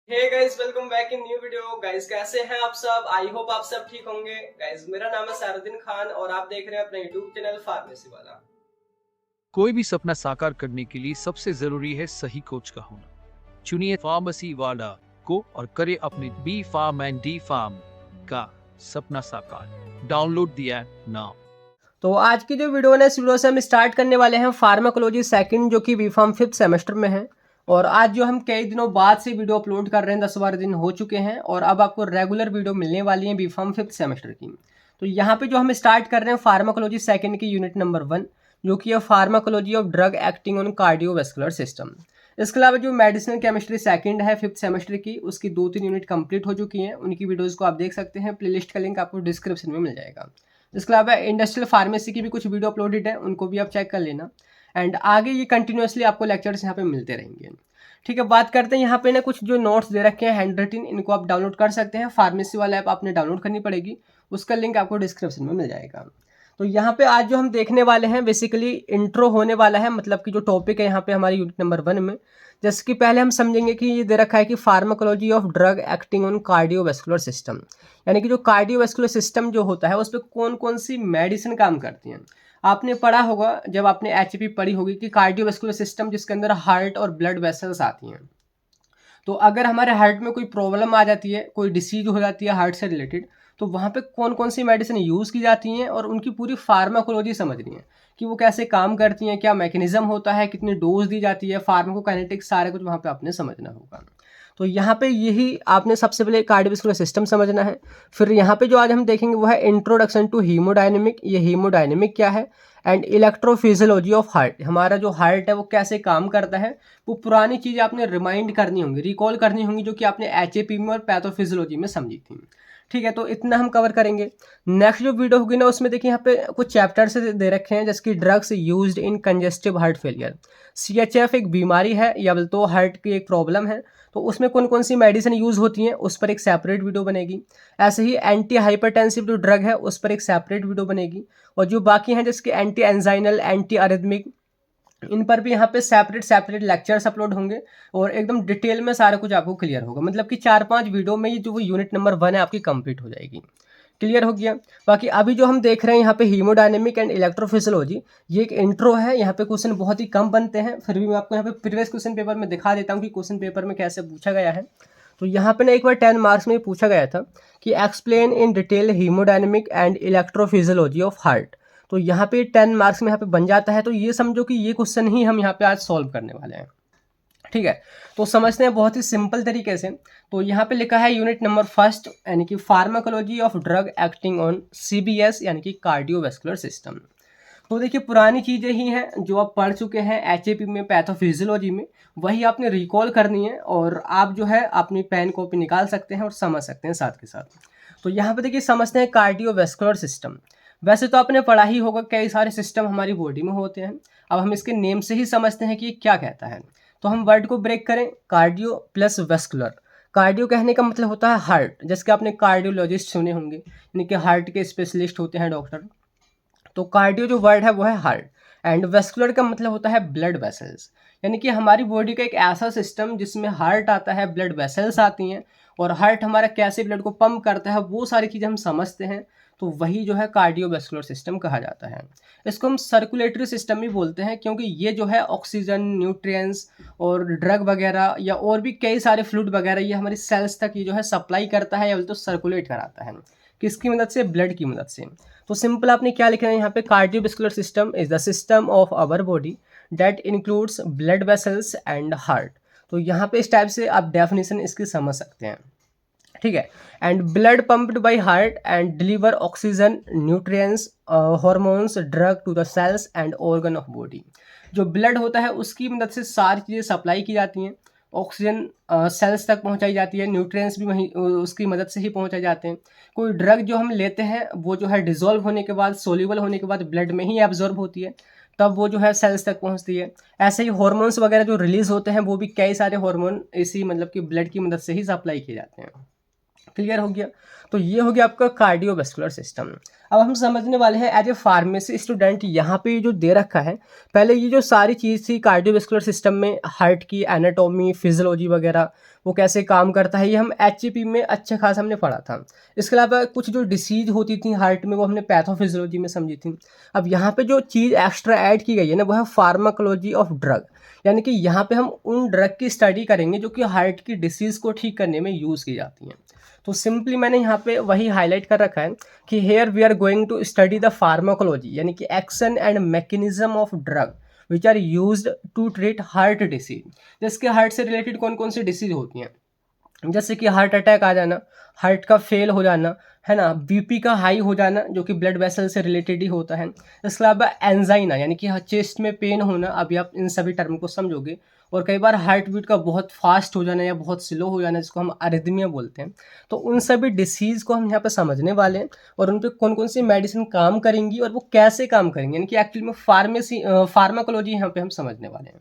Hey guys, welcome back in new video. Guys कैसे हैं आप सब? आई होप आप सब ठीक होंगे। गाइस मेरा नाम है सारुद्दीन खान और आप देख रहे हैं अपना यूट्यूब चैनल फार्मेसी वाला। कोई भी सपना साकार करने के लिए सबसे जरूरी है सही कोच का होना। चुनिए फार्मेसी वाला को और करे अपने B pharm and D pharm का सपना साकार। Download the app now. तो आज की जो वीडियो है इस वीडियो से हम स्टार्ट करने वाले हैं फार्माकोलॉजी सेकंड, जो कि बी फार्म 5th सेमेस्टर में है। और आज जो हम कई दिनों बाद से वीडियो अपलोड कर रहे हैं, 10-12 दिन हो चुके हैं और अब आपको रेगुलर वीडियो मिलने वाली है बी फार्म 5th सेमेस्टर की। तो यहाँ पे जो हम स्टार्ट कर रहे हैं फार्माकोलॉजी सेकंड की यूनिट नंबर 1, जो कि है pharmacology of drug acting on cardiovascular system. इसके अलावा जो मेडिसिनल केमिस्ट्री सेकंड है 5th सेमेस्टर की, उसकी 2-3 यूनिट कंप्लीट हो चुकी हैं। उनकी वीडियोज़ को आप देख सकते हैं, प्लेलिस्ट का लिंक आपको डिस्क्रिप्शन में मिल जाएगा। इसके अलावा इंडस्ट्रियल फार्मेसी की भी कुछ वीडियो अपलोडेड है, उनको भी आप चेक कर लेना। एंड आगे ये कंटिन्यूसली आपको लेक्चर्स यहाँ पे मिलते रहेंगे। ठीक है, बात करते हैं यहाँ पे ना कुछ जो नोट्स दे रखे हैं हैंड रिटन, इनको आप डाउनलोड कर सकते हैं। फार्मेसी वाला ऐप आपने डाउनलोड करनी पड़ेगी, उसका लिंक आपको डिस्क्रिप्शन में मिल जाएगा। तो यहाँ पे आज जो हम देखने वाले हैं बेसिकली इंट्रो होने वाला है, मतलब कि जो टॉपिक है यहाँ पे हमारी यूनिट नंबर 1 में। जैसे कि पहले हम समझेंगे कि ये दे रखा है कि pharmacology of drug acting on cardiovascular system, यानी कि जो कार्डियोवैस्कुलर सिस्टम जो होता है उस पर कौन कौन सी मेडिसिन काम करती हैं। आपने पढ़ा होगा जब आपने एचपी पढ़ी होगी कि कार्डियोवैस्कुलर सिस्टम जिसके अंदर हार्ट और ब्लड वेसल्स आती हैं। तो अगर हमारे हार्ट में कोई प्रॉब्लम आ जाती है, कोई डिसीज हो जाती है हार्ट से रिलेटेड, तो वहाँ पे कौन कौन सी मेडिसिन यूज़ की जाती हैं और उनकी पूरी फार्माकोलॉजी समझनी है कि वो कैसे काम करती हैं, क्या मैकेनिज्म होता है, कितनी डोज दी जाती है, फार्माकोकाइनेटिक्स, सारे कुछ वहाँ पे आपने समझना होगा। तो यहाँ पे यही आपने सबसे पहले कार्डियोवैस्कुलर सिस्टम समझना है। फिर यहाँ पे जो आज हम देखेंगे वो है इंट्रोडक्शन टू हीमोडायनेमिक। ये हीमोडायनेमिक क्या है, एंड इलेक्ट्रोफिजियोलॉजी ऑफ हार्ट। हमारा जो हार्ट है वो कैसे काम करता है, वो पुरानी चीज़ आपने रिमाइंड करनी होंगी, रिकॉल करनी होंगी, जो कि आपने एचएपी में और पैथोफिजियोलॉजी में समझी थी। ठीक है, तो इतना हम कवर करेंगे। नेक्स्ट जो वीडियो होगी ना उसमें देखिए यहाँ पे कुछ चैप्टर्स दे रखे हैं, जैसे कि drugs used in congestive heart failure. CHF एक बीमारी है या बोल तो हार्ट की एक प्रॉब्लम है, तो उसमें कौन कौन सी मेडिसिन यूज़ होती हैं उस पर एक सेपरेट वीडियो बनेगी। ऐसे ही एंटी हाइपरटेंसिव जो ड्रग है उस पर एक सेपरेट वीडियो बनेगी। और जो बाकी हैं जैसे कि एंटी एंजाइनल, एंटी अरिथमिक, इन पर भी यहाँ पे सेपरेट सेपरेट लेक्चर्स अपलोड होंगे और एकदम डिटेल में सारा कुछ आपको क्लियर होगा। मतलब कि 4-5 वीडियो में ये जो वो यूनिट नंबर 1 है आपकी कंप्लीट हो जाएगी। क्लियर हो गया। बाकी अभी जो हम देख रहे हैं यहाँ पे हीमोडायनेमिक एंड इलेक्ट्रोफिजियोलॉजी, ये एक इंट्रो है। यहाँ पे क्वेश्चन बहुत ही कम बनते हैं, फिर भी मैं आपको यहाँ पे प्रीवियस क्वेश्चन पेपर में दिखा देता हूँ कि क्वेश्चन पेपर में कैसे पूछा गया है। तो यहाँ पे ना एक बार 10 मार्क्स में पूछा गया था कि explain in detail haemodynamic and electrophysiology of heart. तो यहाँ पे 10 मार्क्स में यहाँ पे बन जाता है। तो ये समझो कि ये क्वेश्चन ही हम यहाँ पे आज सॉल्व करने वाले हैं। ठीक है, तो समझते हैं बहुत ही सिंपल तरीके से। तो यहाँ पे लिखा है यूनिट नंबर 1 यानी कि pharmacology of drug acting on CBS यानी कि कार्डियोवैस्कुलर सिस्टम। तो देखिए पुरानी चीज़ें ही हैं जो आप पढ़ चुके हैं एचएपी में, पैथोफिजियोलॉजी में, वही आपने रिकॉल करनी है और आप जो है अपनी पेन कॉपी निकाल सकते हैं और समझ सकते हैं साथ के साथ। तो यहाँ पे देखिए समझते हैं कार्डियोवैस्कुलर सिस्टम। वैसे तो आपने पढ़ा ही होगा कई सारे सिस्टम हमारी बॉडी में होते हैं, अब हम इसके नेम से ही समझते हैं कि ये क्या कहता है। तो हम वर्ड को ब्रेक करें, कार्डियो प्लस वेस्कुलर। कार्डियो कहने का मतलब होता है हार्ट, जैसे कि आपने कार्डियोलॉजिस्ट सुने होंगे, यानी कि हार्ट के स्पेशलिस्ट होते हैं डॉक्टर। तो कार्डियो जो वर्ड है वो है हार्ट, एंड वेस्कुलर का मतलब होता है ब्लड वेसल्स, यानी कि हमारी बॉडी का एक ऐसा सिस्टम जिसमें हार्ट आता है, ब्लड वेसल्स आती हैं, और हार्ट हमारा कैसे ब्लड को पंप करता है वो सारी चीज़ें हम समझते हैं। तो वही जो है कार्डियोवैस्कुलर सिस्टम कहा जाता है। इसको हम सर्कुलेटरी सिस्टम भी बोलते हैं, क्योंकि ये जो है ऑक्सीजन, न्यूट्रिएंट्स और ड्रग वगैरह या और भी कई सारे फ्लूइड वगैरह ये हमारी सेल्स तक ये जो है सप्लाई करता है या तो सर्कुलेट कराता है। किसकी मदद से? ब्लड की मदद से। तो सिंपल आपने क्या लिखना है यहाँ पे, cardiovascular system is the system of our body that includes blood vessels and heart. तो यहाँ पे इस टाइप से आप डेफिनेशन इसकी समझ सकते हैं। ठीक है, and blood pumped by heart and deliver oxygen, nutrients, hormones, drug to the cells and organ of body. जो ब्लड होता है उसकी मदद से सारी चीज़ें सप्लाई की जाती हैं, ऑक्सीजन सेल्स तक पहुंचाई जाती है, न्यूट्रिएंट्स भी वहीं उसकी मदद से ही पहुंचाए जाते हैं। कोई ड्रग जो हम लेते हैं वो जो है डिज़ोल्व होने के बाद, सोल्यूबल होने के बाद ब्लड में ही एब्जॉर्ब होती है, तब वो जो है सेल्स तक पहुंचती है। ऐसे ही हॉर्मोन्स वगैरह जो रिलीज होते हैं वो भी कई सारे हार्मोन इसी मतलब कि ब्लड की मदद से ही सप्लाई किए जाते हैं। क्लियर हो गया। तो ये हो गया आपका कार्डियोवैस्कुलर सिस्टम। अब हम समझने वाले हैं एज ए फार्मेसी स्टूडेंट, यहाँ पे जो दे रखा है, पहले ये जो सारी चीज़ थी कार्डियोवैस्कुलर सिस्टम में, हार्ट की एनाटॉमी, फिजियोलॉजी वगैरह, वो कैसे काम करता है, ये हम एचपी में अच्छे खास हमने पढ़ा था। इसके अलावा कुछ जो डिसीज होती थी हार्ट में वो हमने पैथोफिजियोलॉजी में समझी थी। अब यहाँ पे जो चीज़ एक्स्ट्रा ऐड की गई है ना, वो है फार्माकोलॉजी ऑफ ड्रग, यानी कि यहाँ पे हम उन ड्रग की स्टडी करेंगे जो कि हार्ट की डिसीज़ को ठीक करने में यूज़ की जाती हैं। तो सिंपली मैंने यहाँ पे वही हाईलाइट कर रखा है कि here we are going to study the pharmacology, यानी कि action and mechanism of drug which are used to treat heart disease. जिसके हार्ट से रिलेटेड कौन कौन सी डिसीज होती हैं, जैसे कि हार्ट अटैक आ जाना, हार्ट का फेल हो जाना, है ना, बीपी का हाई हो जाना जो कि ब्लड वेसल से रिलेटेड ही होता है। इसके अलावा एंजाइना, यानी कि चेस्ट में पेन होना, अभी आप इन सभी टर्म को समझोगे। और कई बार हार्ट बीट का बहुत फास्ट हो जाना या बहुत स्लो हो जाना, जिसको हम अरिथमिया बोलते हैं। तो उन सभी डिसीज़ को हम यहाँ पे समझने वाले हैं और उन पर कौन कौन सी मेडिसिन काम करेंगी और वो कैसे काम करेंगे, यानी कि एक्चुअली में फार्माकोलॉजी यहाँ पे हम समझने वाले हैं।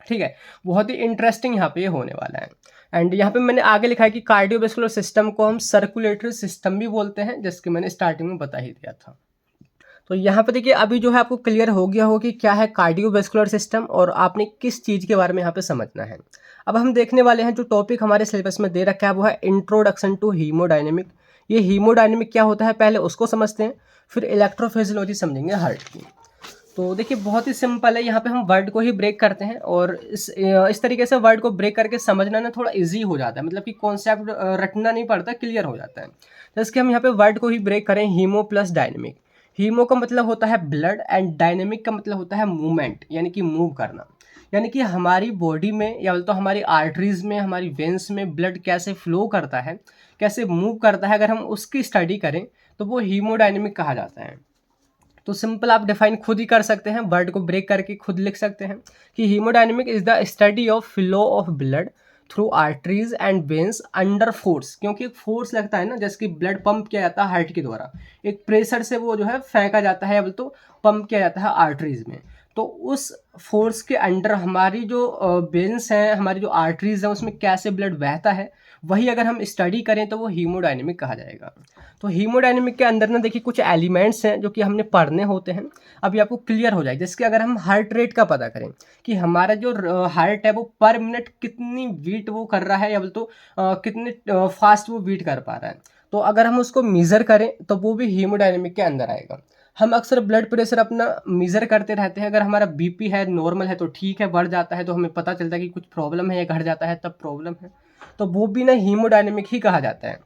ठीक है, बहुत ही इंटरेस्टिंग यहाँ पे ये होने वाला है। एंड यहाँ पे मैंने आगे लिखा है कि कार्डियोवैस्कुलर सिस्टम को हम सर्कुलेटरी सिस्टम भी बोलते हैं, जिसके मैंने स्टार्टिंग में बता ही दिया था। तो यहाँ पे देखिए अभी जो है आपको क्लियर हो गया हो कि क्या है कार्डियोवैस्कुलर सिस्टम और आपने किस चीज़ के बारे में यहाँ पे समझना है। अब हम देखने वाले हैं जो टॉपिक हमारे सिलेबस में दे रखा है वो है इंट्रोडक्शन टू हीमोडायनेमिक। ये हीमोडायनेमिक क्या होता है पहले उसको समझते हैं, फिर इलेक्ट्रोफिजियोलॉजी समझेंगे हार्ट की। तो देखिए बहुत ही सिंपल है, यहाँ पे हम वर्ड को ही ब्रेक करते हैं और इस तरीके से वर्ड को ब्रेक करके समझना ना थोड़ा इजी हो जाता है, मतलब कि कॉन्सेप्ट रटना नहीं पड़ता, क्लियर हो जाता है। जैसे कि हम यहाँ पे वर्ड को ही ब्रेक करें, हीमो प्लस डायनेमिक। हीमो का मतलब होता है ब्लड एंड डायनेमिक का मतलब होता है मूवमेंट, यानी कि मूव करना। यानी कि हमारी बॉडी में या तो हमारी आर्टरीज में, हमारी वेंस में ब्लड कैसे फ्लो करता है, कैसे मूव करता है, अगर हम उसकी स्टडी करें तो वो हीमोडायनेमिक कहा जाता है। तो सिंपल आप डिफाइन खुद ही कर सकते हैं, वर्ड को ब्रेक करके खुद लिख सकते हैं कि haemodynamic is the study of flow of blood through arteries and veins under force, क्योंकि एक फोर्स लगता है ना, जैसे कि ब्लड पंप किया जाता है हार्ट के द्वारा, एक प्रेशर से वो जो है फेंका जाता है या तो पंप किया जाता है आर्टरीज में। तो उस फोर्स के अंडर हमारी जो वेन्स हैं, हमारी जो आर्टरीज हैं, उसमें कैसे ब्लड बहता है, वही अगर हम स्टडी करें तो वो हीमोडायनेमिक कहा जाएगा। तो हीमोडायनेमिक के अंदर ना देखिए कुछ एलिमेंट्स हैं जो कि हमने पढ़ने होते हैं, अभी आपको क्लियर हो जाए। जैसे कि अगर हम हार्ट रेट का पता करें कि हमारा जो हार्ट है वो पर मिनट कितनी बीट वो कर रहा है या तो कितने फास्ट वो बीट कर पा रहा है, तो अगर हम उसको मेज़र करें तो वो भी हीमोडायनेमिक के अंदर आएगा। हम अक्सर ब्लड प्रेशर अपना मेज़र करते रहते हैं, अगर हमारा बीपी है नॉर्मल है तो ठीक है, बढ़ जाता है तो हमें पता चलता है कि कुछ प्रॉब्लम है, या घट जाता है तब प्रॉब्लम है, तो वो भी ना हीमोडायनेमिक ही कहा जाता है।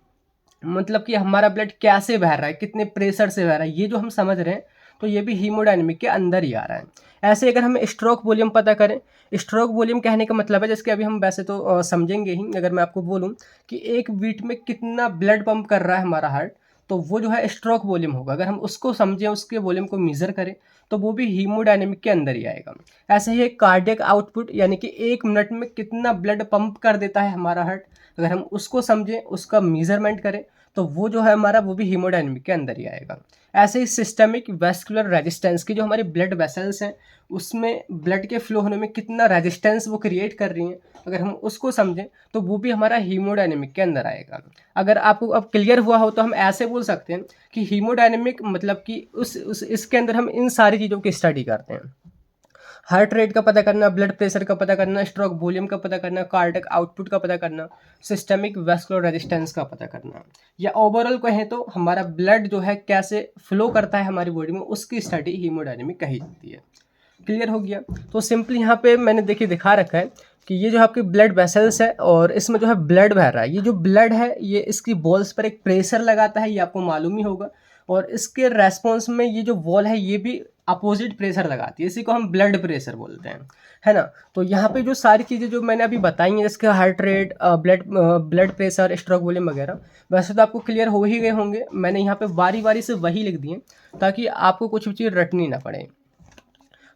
मतलब कि हमारा ब्लड कैसे बह रहा है, कितने प्रेशर से बह रहा है, ये जो हम समझ रहे हैं तो ये भी हीमोडायनेमिक के अंदर ही आ रहा है। ऐसे अगर हम स्ट्रोक वॉल्यूम पता करें, स्ट्रोक वॉल्यूम कहने का मतलब है, जैसे अभी हम वैसे तो समझेंगे ही, अगर मैं आपको बोलूं कि एक बीट में कितना ब्लड पंप कर रहा है हमारा हार्ट, तो वो जो है स्ट्रोक वॉल्यूम होगा। अगर हम उसको समझें, उसके वॉल्यूम को मेज़र करें, तो वो भी हीमोडायनेमिक के अंदर ही आएगा। ऐसे ही एक कार्डियक आउटपुट, यानी कि 1 मिनट में कितना ब्लड पंप कर देता है हमारा हार्ट, अगर हम उसको समझें, उसका मेजरमेंट करें, तो वो जो है हमारा वो भी हीमोडायनेमिक के अंदर ही आएगा। ऐसे ही सिस्टमिक वेस्कुलर रेजिस्टेंस की जो हमारी ब्लड वेसल्स हैं, उसमें ब्लड के फ्लो होने में कितना रेजिस्टेंस वो क्रिएट कर रही हैं, अगर हम उसको समझें तो वो भी हमारा हीमोडायनेमिक के अंदर आएगा। अगर आपको अब क्लियर हुआ हो तो हम ऐसे बोल सकते हैं कि हीमोडायनेमिक मतलब कि उस इसके अंदर हम इन सारी चीज़ों की स्टडी करते हैं। हार्ट रेट का पता करना, ब्लड प्रेशर का पता करना, स्ट्रोक वॉल्यूम का पता करना, कार्डियक आउटपुट का पता करना, सिस्टमिक वेस्कुलर रेजिस्टेंस का पता करना, या ओवरऑल कहें तो हमारा ब्लड जो है कैसे फ्लो करता है हमारी बॉडी में, उसकी स्टडी हीमोडायनेमिक कही जाती है। क्लियर हो गया। तो सिंपली यहाँ पे मैंने देखिए दिखा रखा है कि ये जो आपकी ब्लड वेसल्स है और इसमें जो है ब्लड बह रहा है, ये जो ब्लड है ये इसकी वॉल्स पर एक प्रेशर लगाता है, ये आपको मालूम ही होगा, और इसके रेस्पॉन्स में ये जो वॉल है ये भी अपोजिट प्रेशर लगाती है, इसी को हम ब्लड प्रेशर बोलते हैं, है ना। तो यहाँ पे जो सारी चीज़ें जो मैंने अभी बताई हैं, जैसे heart rate, blood pressure, stroke volume वगैरह, वैसे तो आपको क्लियर हो ही गए होंगे। मैंने यहाँ पे बारी बारी से वही लिख दिए ताकि आपको कुछ भी चीज़ रटनी ना पड़े।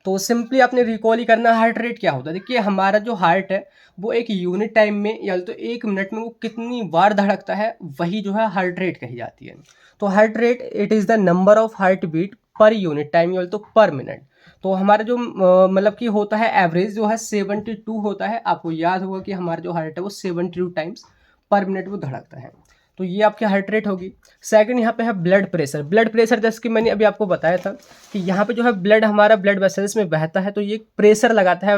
तो सिंपली आपने रिकॉल ही करना, हार्ट रेट क्या होता है। देखिए हमारा जो हार्ट है वो एक यूनिट टाइम में या तो 1 मिनट में वो कितनी बार धड़कता है, वही जो है हार्ट रेट कही जाती है। तो heart rate it is the number of heart beat per unit time या तो पर मिनट। तो हमारा जो मतलब कि होता है एवरेज जो है 72 होता है। आपको याद होगा कि हमारा जो हार्ट है वो 72 टाइम्स पर मिनट वो धड़कता है। तो ये आपकी हार्ट रेट होगी। सेकंड यहाँ पे है ब्लड प्रेशर। ब्लड प्रेशर जैसे कि मैंने अभी आपको बताया था कि यहाँ पे जो है ब्लड हमारा ब्लड वेसल्स में बहता है, तो ये प्रेशर लगाता है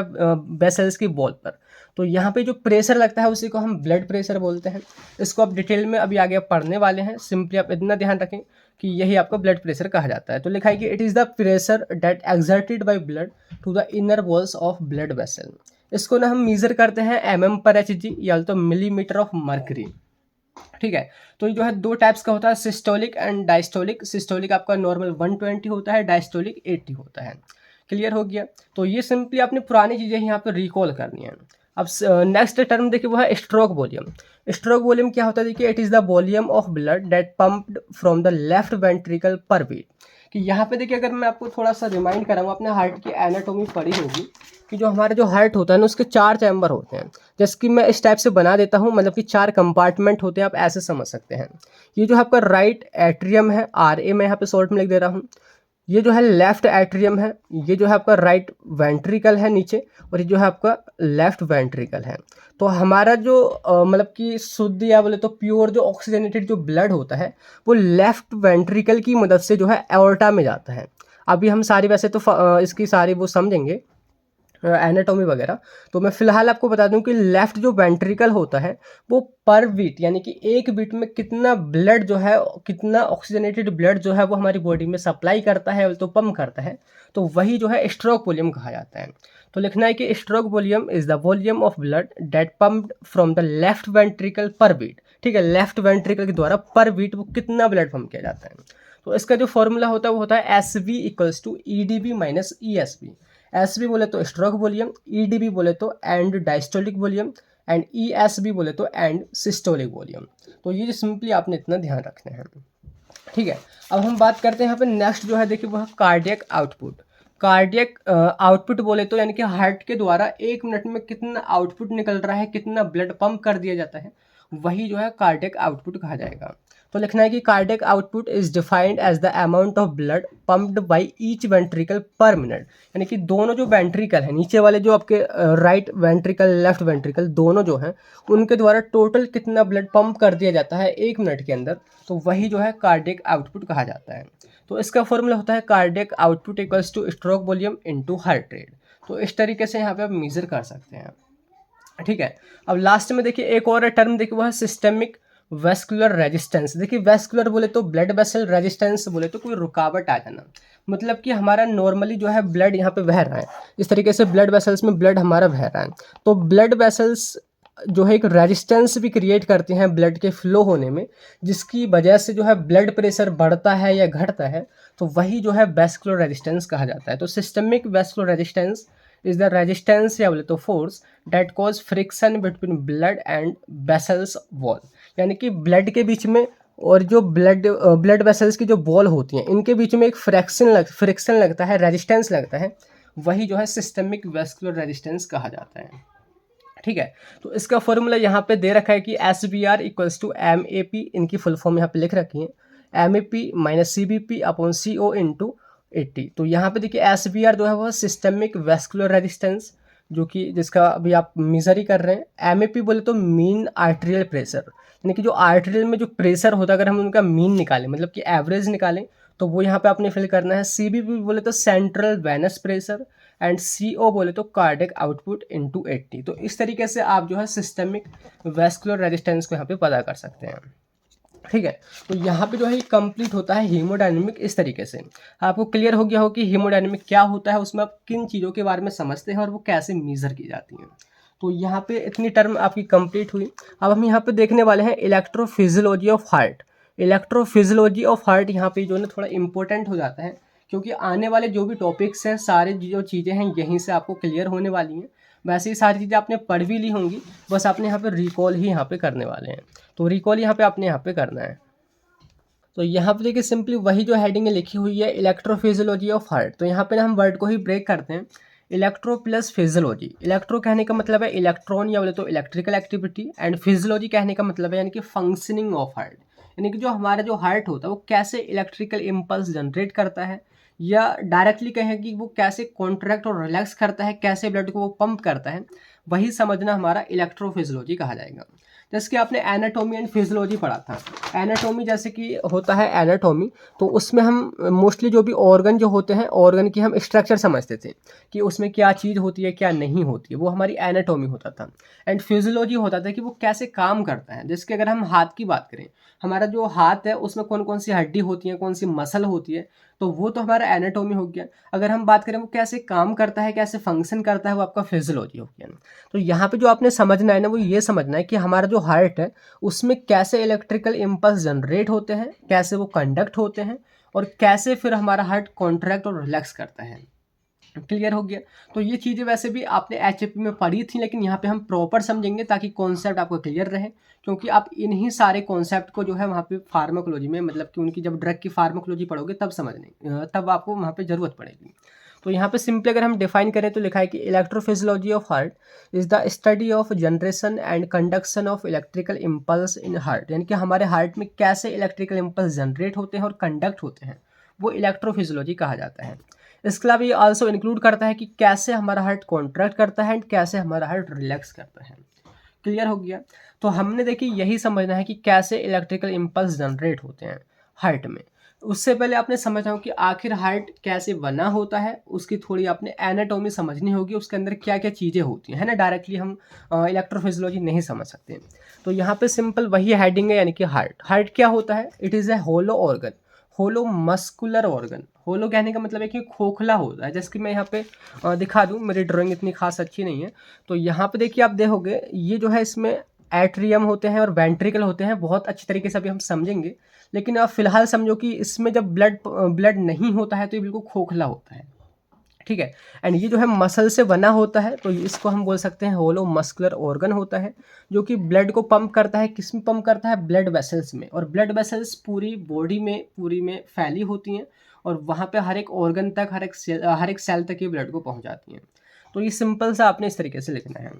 वेसल्स की वॉल पर। तो यहाँ पे जो प्रेशर लगता है उसी को हम ब्लड प्रेशर बोलते हैं। इसको आप डिटेल में अभी आगे आप पढ़ने वाले हैं। सिंपली आप इतना ध्यान रखें कि यही आपका ब्लड प्रेशर कहा जाता है। तो लिखा है कि it is the pressure that exerted by blood to the inner walls of blood vessel. इसको ना हम मीज़र करते हैं mm/Hg या तो मिलीमीटर ऑफ मर्करी। ठीक है, तो ये जो है दो टाइप्स का होता है, सिस्टोलिक एंड डायस्टोलिक। सिस्टोलिक आपका नॉर्मल 120 होता है, डायस्टोलिक 80 होता है। क्लियर हो गया। तो ये सिंपली आपने पुरानी चीज़ें यहाँ पे रिकॉल करनी है। अब नेक्स्ट टर्म देखिए वो है स्ट्रोक वॉल्यूम। स्ट्रोक वॉल्यूम क्या होता है, देखिए it is the volume of blood that pumped from the left ventricle per beat. कि यहाँ पे देखिए अगर मैं आपको थोड़ा सा रिमाइंड कराऊँ, अपने हार्ट की एनाटोमी पढ़ी होगी कि जो हमारा जो हार्ट होता है ना उसके 4 चैम्बर होते हैं। जैसे कि मैं इस टाइप से बना देता हूँ, मतलब कि 4 कंपार्टमेंट होते हैं, आप ऐसे समझ सकते हैं। ये जो आपका राइट एट्रियम है, RA मैं यहाँ पे शॉर्ट में लिख दे रहा हूँ। ये जो है लेफ्ट एट्रियम है, ये जो है आपका राइट वेंट्रिकल है नीचे, और ये जो है आपका लेफ्ट वेंट्रिकल है। तो हमारा जो मतलब कि शुद्ध या बोले तो प्योर जो ऑक्सीजनेटेड जो ब्लड होता है वो लेफ्ट वेंट्रिकल की मदद से जो है एओर्टा में जाता है। अभी हम सारी वैसे तो इसकी सारी वो समझेंगे एनाटॉमी वगैरह। तो मैं फिलहाल आपको बता दूं कि लेफ्ट जो वेंट्रिकल होता है वो पर बीट यानी कि एक बीट में कितना ब्लड जो है, कितना ऑक्सीजनेटेड ब्लड जो है वो हमारी बॉडी में सप्लाई करता है, तो पंप करता है, तो वही जो है स्ट्रोक वॉल्यूम कहा जाता है। तो लिखना है कि stroke volume is the volume of blood that pumped from the left ventricle per beat. ठीक है, लेफ्ट वेंट्रिकल के द्वारा पर बीट वो कितना ब्लड पंप किया जाता है। तो इसका जो फॉर्मूला होता है वो होता है SV = EDB - ESB। SB बोले तो स्ट्रोक वॉल्यूम, EDB बोले तो and diastolic volume, and ESB बोले तो एंड सिस्टोलिक वॉल्यूम। तो ये सिंपली आपने इतना ध्यान रखना है। ठीक है, अब हम बात करते हैं यहाँ पे नेक्स्ट जो है, देखिए वो है कार्डियक आउटपुट। कार्डियक आउटपुट बोले तो यानी कि हार्ट के द्वारा 1 मिनट में कितना आउटपुट निकल रहा है, कितना ब्लड पंप कर दिया जाता है, वही जो है कार्डियक आउटपुट कहा जाएगा। तो लिखना है कि cardiac output is defined as the amount of blood pumped by each ventricle per minute. यानी कि दोनों जो वेंट्रिकल है, नीचे वाले जो आपके राइट वेंट्रिकल लेफ्ट वेंट्रिकल दोनों जो हैं, उनके द्वारा टोटल कितना ब्लड पंप कर दिया जाता है 1 मिनट के अंदर, तो वही जो है कार्डियक आउटपुट कहा जाता है। तो इसका फॉर्मूला होता है cardiac output equals two stroke volume into heart rate. तो इस तरीके से यहाँ पे आप मेजर कर सकते हैं। ठीक है, अब लास्ट में देखिए एक और टर्म देखिए वो है सिस्टेमिक वेस्कुलर रेजिस्टेंस। देखिए वेस्कुलर बोले तो ब्लड वेसल, रेजिस्टेंस बोले तो कोई रुकावट आ जाना। मतलब कि हमारा नॉर्मली जो है ब्लड यहाँ पे बह रहा है, इस तरीके से ब्लड वेसल्स में ब्लड हमारा बह रहा है, तो ब्लड वेसल्स जो है एक रेजिस्टेंस भी क्रिएट करते हैं ब्लड के फ्लो होने में, जिसकी वजह से जो है ब्लड प्रेशर बढ़ता है या घटता है, तो वही जो है वेस्कुलर रेजिस्टेंस कहा जाता है। तो systemic vascular resistance is the resistance या बोले तो force that cause friction between blood and vessels wall. यानी कि ब्लड के बीच में और जो ब्लड वेसल्स की जो बॉल होती हैं इनके बीच में एक फ्रिक्शन लगता है, रेजिस्टेंस लगता है, वही जो है सिस्टमिक वेस्कुलर रेजिस्टेंस कहा जाता है। ठीक है, तो इसका फॉर्मूला यहाँ पे दे रखा है कि SVR = MAP, इनकी फुल फॉर्म यहाँ पे लिख रखी है, MAP - CBP / CO × 80। तो यहाँ पे देखिए SVR जो है वो सिस्टमिक वेस्कुलर रेजिस्टेंस, जो कि जिसका अभी आप मेजर ही कर रहे हैं। MAP बोले तो मीन आर्टेरियल प्रेशर, यानी कि जो आर्टेरियल में जो प्रेशर होता है अगर हम उनका मीन निकालें, मतलब कि एवरेज निकालें, तो वो यहाँ पे आपने फिल करना है। CBP बोले तो central venous pressure, and CO बोले तो कार्डियक आउटपुट इनटू 80। तो इस तरीके से आप जो है सिस्टमिक वेस्कुलर रेजिस्टेंस को यहाँ पे पता कर सकते हैं। ठीक है, तो यहाँ पे जो है कंप्लीट होता है हीमोडायनेमिक। इस तरीके से आपको क्लियर हो गया हो कि हीमोडायनेमिक क्या होता है, उसमें आप किन चीज़ों के बारे में समझते हैं और वो कैसे मेजर की जाती हैं। तो यहाँ पे इतनी टर्म आपकी कंप्लीट हुई। अब हम यहाँ पे देखने वाले हैं electrophysiology of heart. Electrophysiology of heart यहाँ पे जो है थोड़ा इंपॉर्टेंट हो जाता है, क्योंकि आने वाले जो भी टॉपिक्स हैं सारे जो चीज़ें हैं यहीं से आपको क्लियर होने वाली हैं। वैसे ही सारी चीज़ें आपने पढ़ भी ली होंगी, बस आपने यहाँ पे रिकॉल ही यहाँ पे करने वाले हैं। तो रिकॉल यहाँ पे आपने यहाँ पे करना है। तो यहाँ पे देखिए सिंपली वही जो हेडिंग लिखी हुई है इलेक्ट्रोफिजियोलॉजी ऑफ हार्ट। तो यहाँ पे ना हम वर्ड को ही ब्रेक करते हैं, इलेक्ट्रो प्लस फिजियोलॉजी। इलेक्ट्रो कहने का मतलब है इलेक्ट्रॉन या बोले तो इलेक्ट्रिकल एक्टिविटी, एंड फिजियोलॉजी कहने का मतलब है यानी कि फंक्शनिंग ऑफ हार्ट, यानी कि जो हमारा जो हार्ट होता है वो कैसे इलेक्ट्रिकल इम्पल्स जनरेट करता है, या डायरेक्टली कहें कि वो कैसे कॉन्ट्रैक्ट और रिलैक्स करता है, कैसे ब्लड को वो पंप करता है, वही समझना हमारा इलेक्ट्रोफिजियोलॉजी कहा जाएगा। जैसे कि आपने एनाटॉमी एंड फिजियोलॉजी पढ़ा था। एनाटॉमी जैसे कि होता है एनाटॉमी, तो उसमें हम मोस्टली जो भी ऑर्गन जो होते हैं, ऑर्गन की हम स्ट्रक्चर समझते थे कि उसमें क्या चीज़ होती है क्या नहीं होती है, वो हमारी एनाटॉमी होता था। एंड फिजियोलॉजी होता था कि वो कैसे काम करता है। जैसे कि अगर हम हाथ की बात करें, हमारा जो हाथ है उसमें कौन कौन सी हड्डी होती है, कौन सी मसल होती है, तो वो तो हमारा एनाटॉमी हो गया। अगर हम बात करें वो कैसे काम करता है, कैसे फंक्शन करता है, वो आपका फिजियोलॉजी हो गया। तो यहाँ पे जो आपने समझना है ना, वो ये समझना है कि हमारा जो हार्ट है उसमें कैसे इलेक्ट्रिकल इम्पल्स जनरेट होते हैं, कैसे वो कंडक्ट होते हैं, और कैसे फिर हमारा हार्ट कॉन्ट्रैक्ट और रिलैक्स करता है। क्लियर हो गया। तो ये चीज़ें वैसे भी आपने एचएपी में पढ़ी थी, लेकिन यहाँ पे हम प्रॉपर समझेंगे ताकि कॉन्सेप्ट आपको क्लियर रहे, क्योंकि आप इन्हीं सारे कॉन्सेप्ट को जो है वहाँ पे फार्माकोलॉजी में, मतलब कि उनकी जब ड्रग की फार्माकोलॉजी पढ़ोगे तब समझने, तब आपको वहाँ पे ज़रूरत पड़ेगी। तो यहाँ पे सिंपली अगर हम डिफाइन करें तो लिखा है कि electrophysiology of heart is the study of generation and conduction of electrical impulse in heart, यानी कि हमारे हार्ट में कैसे इलेक्ट्रिकल इम्पल्स जनरेट होते हैं और कंडक्ट होते हैं, वो इलेक्ट्रोफिजियोलॉजी कहा जाता है। इसके अलावा ये आल्सो इंक्लूड करता है कि कैसे हमारा हार्ट कॉन्ट्रैक्ट करता है एंड कैसे हमारा हार्ट रिलैक्स करता है। क्लियर हो गया। तो हमने देखिए यही समझना है कि कैसे इलेक्ट्रिकल इम्पल्स जनरेट होते हैं हार्ट में। उससे पहले आपने समझना हो कि आखिर हार्ट कैसे बना होता है, उसकी थोड़ी आपने एनाटॉमी समझनी होगी, उसके अंदर क्या क्या चीज़ें होती हैं, है ना। डायरेक्टली हम इलेक्ट्रोफिजियोलॉजी नहीं समझ सकते। तो यहाँ पे सिंपल वही हेडिंग है, यानी कि हार्ट। हार्ट क्या होता है? It is a hollow organ, hollow muscular organ. Hollow कहने का मतलब है कि खोखला होता है। जैसे कि मैं यहाँ पे दिखा दूँ, मेरी ड्राइंग इतनी खास अच्छी नहीं है, तो यहाँ पे देखिए आप देखोगे ये जो है इसमें एट्रियम होते हैं और वेंट्रिकल होते हैं, बहुत अच्छी तरीके से अभी हम समझेंगे। लेकिन आप फिलहाल समझो कि इसमें जब ब्लड नहीं होता है तो ये बिल्कुल खोखला होता है, ठीक है। एंड ये जो है मसल से बना होता है, तो इसको हम बोल सकते हैं होलो मस्कुलर ऑर्गन होता है, जो कि ब्लड को पंप करता है। किस में पंप करता है? ब्लड वेसल्स में। और ब्लड वेसल्स पूरी बॉडी में पूरी में फैली होती हैं, और वहाँ पे हर एक ऑर्गन तक, हर एक सेल तक ये ब्लड को पहुँचाती हैं। तो ये सिंपल सा आपने इस तरीके से लिखना है।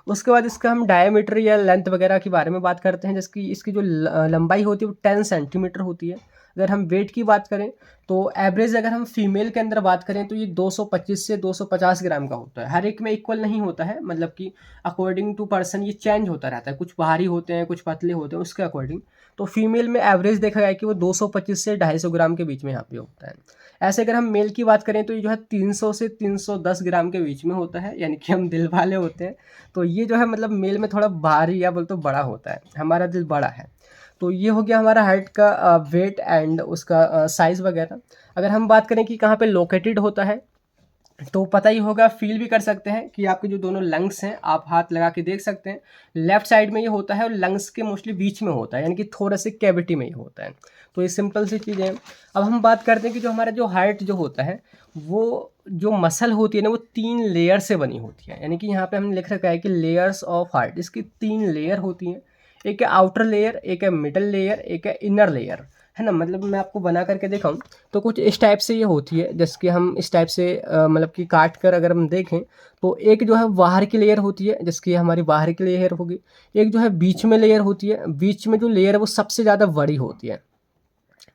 उसके बाद इसका हम डायमीटर या लेंथ वगैरह के बारे में बात करते हैं। जैसे कि इसकी जो लंबाई होती है वो 10 सेंटीमीटर होती है। अगर हम वेट की बात करें तो एवरेज अगर हम फीमेल के अंदर बात करें तो ये 225 से 250 ग्राम का होता है। हर एक में इक्वल नहीं होता है, मतलब कि अकॉर्डिंग टू पर्सन ये चेंज होता रहता है, कुछ भारी होते हैं कुछ पतले होते हैं, उसके अकॉर्डिंग। तो फीमेल में एवरेज देखा गया कि वो 225 से 250 ग्राम के बीच में यहाँ पे होता है। ऐसे अगर हम मेल की बात करें तो ये जो है 300 से 310 ग्राम के बीच में होता है, यानी कि हम दिल वाले होते हैं। तो ये जो है मतलब मेल में थोड़ा भारी या बोल तो बड़ा होता है, हमारा दिल बड़ा है। तो ये हो गया हमारा हार्ट का वेट एंड उसका साइज़ वगैरह। अगर हम बात करें कि कहाँ पे लोकेटेड होता है, तो पता ही होगा, फील भी कर सकते हैं कि आपके जो दोनों लंग्स हैं, आप हाथ लगा के देख सकते हैं, लेफ्ट साइड में ये होता है और लंग्स के मोस्टली बीच में होता है, यानी कि थोड़ा से कैविटी में ही होता है। तो ये सिंपल सी चीज़ें हैं। अब हम बात करते हैं कि जो हमारा जो हार्ट जो होता है, वो जो मसल होती है ना, वो 3 लेयर से बनी होती है। यानी कि यहाँ पे हमने लिख रखा है कि लेयर्स ऑफ हार्ट, इसकी 3 लेयर होती हैं। एक है आउटर लेयर, एक है मिडल लेयर, एक है इनर लेयर, है ना। मतलब मैं आपको बना करके दिखाऊं तो कुछ इस टाइप से ये होती है। जैसे कि हम इस टाइप से मतलब कि काट कर अगर हम देखें तो एक जो है बाहर की लेयर होती है, जिसकी हमारी बाहर की लेयर होगी। एक जो है बीच में लेयर होती है, बीच में जो लेयर है वो सबसे ज़्यादा बड़ी होती है,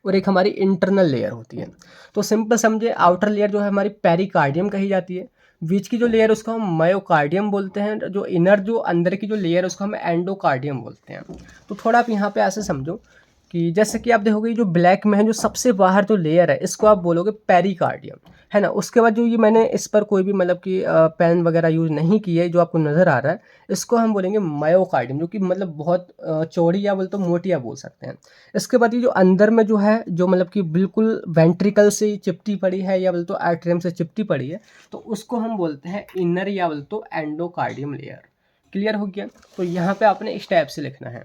और एक हमारी इंटरनल लेयर होती है। तो सिंपल समझे, आउटर लेयर जो है हमारी पेरिकार्डियम कही जाती है, बीच की जो लेयर उसको हम मायोकार्डियम बोलते हैं, जो इनर जो अंदर की जो लेयर उसको हम एंडोकार्डियम बोलते हैं। तो थोड़ा आप यहाँ पे ऐसे समझो कि जैसे कि आप देखोगे जो ब्लैक में है, जो सबसे बाहर जो लेयर है, इसको आप बोलोगे पेरिकार्डियम, है ना। उसके बाद जो ये मैंने इस पर कोई भी मतलब कि पेन वगैरह यूज़ नहीं की है, जो आपको नज़र आ रहा है, इसको हम बोलेंगे मायोकार्डियम, जो कि मतलब बहुत चौड़ी या बोल तो मोटी या बोल सकते हैं। इसके बाद ये जो अंदर में जो है, जो मतलब कि बिल्कुल वेंट्रिकल से चिपटी पड़ी है या बोल तो एट्रियम से चिपटी पड़ी है, तो उसको हम बोलते हैं इनर या बोल तो एंडोकार्डियम लेयर। क्लियर हो गया। तो यहाँ पे आपने इस टाइप से लिखना है।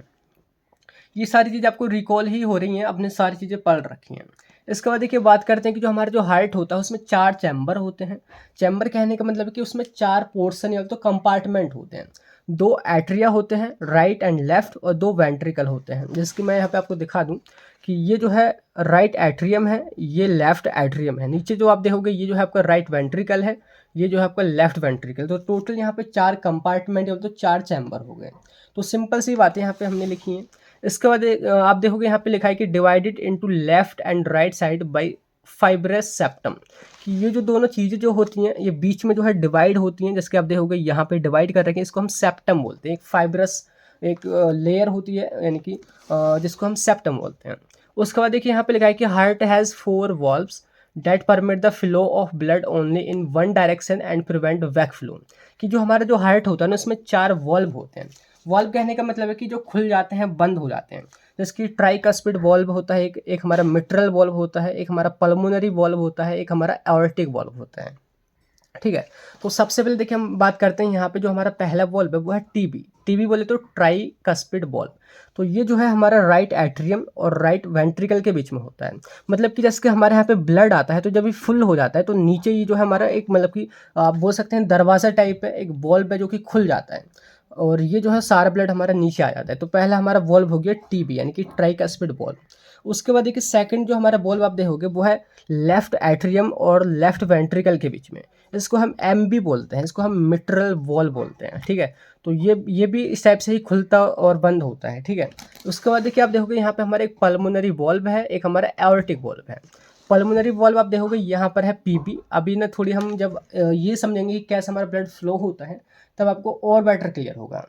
ये सारी चीज़ें आपको रिकॉल ही हो रही हैं, आपने सारी चीज़ें पढ़ रखी हैं। इसके बाद देखिए बात करते हैं कि जो हमारा जो हार्ट होता है उसमें 4 चैम्बर होते हैं। चैम्बर कहने का मतलब है कि उसमें 4 पोर्शन या तो कंपार्टमेंट होते हैं। 2 एट्रिया होते हैं, राइट एंड लेफ्ट, और 2 वेंट्रिकल होते हैं। जैसे कि मैं यहाँ पे आपको दिखा दूँ कि ये जो है राइट एट्रियम है, ये लेफ्ट एट्रियम है। नीचे जो आप देखोगे ये जो है आपका राइट वेंट्रिकल है, ये जो है आपका लेफ्ट वेंट्रिकल। तो टोटल यहाँ पे 4 कंपार्टमेंट या तो 4 चैम्बर हो गए। तो सिंपल सी बातें यहाँ पे हमने लिखी हैं। इसके बाद आप देखोगे यहाँ पे लिखा है कि divided into left and right side by fibrous septum, कि ये जो दोनों चीज़ें जो होती हैं ये बीच में जो है डिवाइड होती हैं। जैसे कि आप देखोगे यहाँ पे डिवाइड कर रखे हैं, इसको हम सेप्टम बोलते हैं। एक फाइब्रस एक लेयर होती है, यानी कि जिसको हम सेप्टम बोलते हैं। उसके बाद देखिए यहाँ पे लिखा है कि heart has 4 valves that permit the flow of blood only in one direction and prevent back flow. कि जो हमारा जो हार्ट होता है ना, उसमें 4 वॉल्व होते हैं। वॉल्व कहने का मतलब है कि जो खुल जाते हैं, बंद हो जाते हैं। जैसे कि ट्राइकस्पिड वॉल्व होता है, एक हमारा मिट्रल वॉल्व होता है, एक हमारा पल्मोनरी वॉल्व होता है, एक हमारा एओर्टिक वॉल्व होता है। ठीक है, तो सबसे पहले देखिए हम बात करते हैं यहाँ पे जो हमारा पहला वॉल्व है वो है टीबी। टीबी बोले तो ट्राई कस्पिड वॉल्व। तो ये जो है हमारा राइट एट्रियम और राइट वेंट्रिकल के बीच में होता है। मतलब कि जैसे कि हमारे यहाँ पे ब्लड आता है तो जब ये फुल हो जाता है तो नीचे ये जो है हमारा एक, मतलब कि आप बोल सकते हैं दरवाज़ा टाइप है, एक वॉल्व है जो कि खुल जाता है और ये जो है सारा ब्लड हमारा नीचे आ जाता है। तो पहला हमारा वॉल्व हो गया टीबी यानी कि ट्राइकस्पिड वॉल्व। उसके बाद देखिए सेकंड जो हमारा वॉल्व आप देखोगे वो है लेफ्ट एट्रियम और लेफ्ट वेंट्रिकल के बीच में। इसको हम एमबी बोलते हैं, इसको हम मिट्रल वॉल्व बोलते हैं। ठीक है, तो ये भी इस टाइप से ही खुलता और बंद होता है। ठीक है, उसके बाद देखिए आप देखोगे यहाँ पे हमारा एक पल्मोनरी वॉल्व है, एक हमारा एओर्टिक वॉल्व है। पल्मोनरी वॉल्व आप देखोगे यहाँ पर है पीबी। अभी ना थोड़ी हम जब ये समझेंगे कि कैसे हमारा ब्लड फ्लो होता है तब आपको और बेटर क्लियर होगा।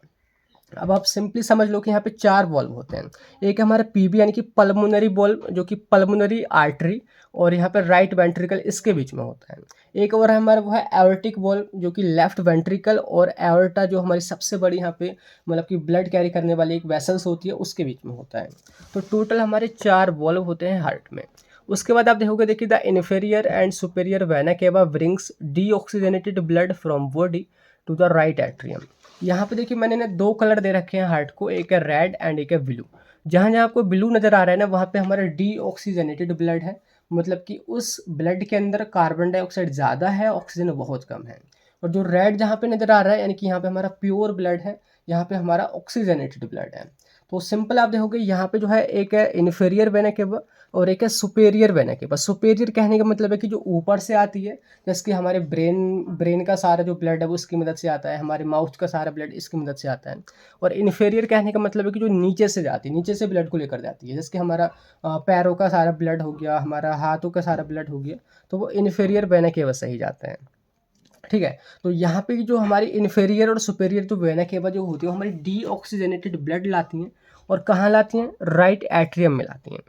अब आप सिंपली समझ लो कि यहाँ पे 4 वॉल्व होते हैं। एक हमारा पीबी यानी कि पल्मोनरी वॉल्व जो कि पल्मोनरी आर्टरी और यहाँ पे राइट वेंट्रिकल इसके बीच में होता है। एक और हमारा वो है एओर्टिक वॉल्व जो कि लेफ्ट वेंट्रिकल और एओर्टा जो हमारी सबसे बड़ी यहाँ पे मतलब कि ब्लड कैरी करने वाली एक वेसल्स होती है उसके बीच में होता है। तो टोटल हमारे 4 वॉल्व होते हैं हार्ट में। उसके बाद आप देखोगे, देखिए the inferior and superior vena cava brings deoxygenated blood from body to the right atrium. यहाँ पे देखिए मैंने ना 2 कलर दे रखे हैं हार्ट को, एक है रेड एंड एक है ब्लू। जहाँ जहाँ आपको ब्लू नज़र आ रहा है ना वहाँ पे हमारा डीऑक्सीजनेटेड ब्लड है, मतलब कि उस ब्लड के अंदर कार्बन डाइऑक्साइड ज़्यादा है, ऑक्सीजन बहुत कम है। और जो रेड जहाँ पे नज़र आ रहा है यानी कि यहाँ पे हमारा प्योर ब्लड है, यहाँ पे हमारा ऑक्सीजनेटेड ब्लड है। तो सिंपल आप देखोगे यहाँ पे जो है एक है इन्फीरियर वेना केवा और एक है सुपेरियर वेना केवा। सुपेरियर कहने का मतलब है कि जो ऊपर से आती है, जैसे कि हमारे ब्रेन का सारा जो ब्लड है वो इसकी मदद से आता है, हमारे माउथ का सारा ब्लड इसकी मदद से आता है। और इन्फीरियर कहने का मतलब है कि जो नीचे से जाती है, नीचे से ब्लड को लेकर जाती है, जैसे कि हमारा पैरों का सारा ब्लड हो गया, हमारा हाथों का सारा ब्लड हो गया, तो वो इन्फीरियर वेना केवा से ही जाता है। ठीक है, तो यहाँ पे जो हमारी इन्फीरियर और सुपेरियर जो वेना केवा जो होती है वो हमारी डीऑक्सीजनेटेड ब्लड लाती हैं और कहाँ लाती हैं, राइट एट्रियम में लाती हैं।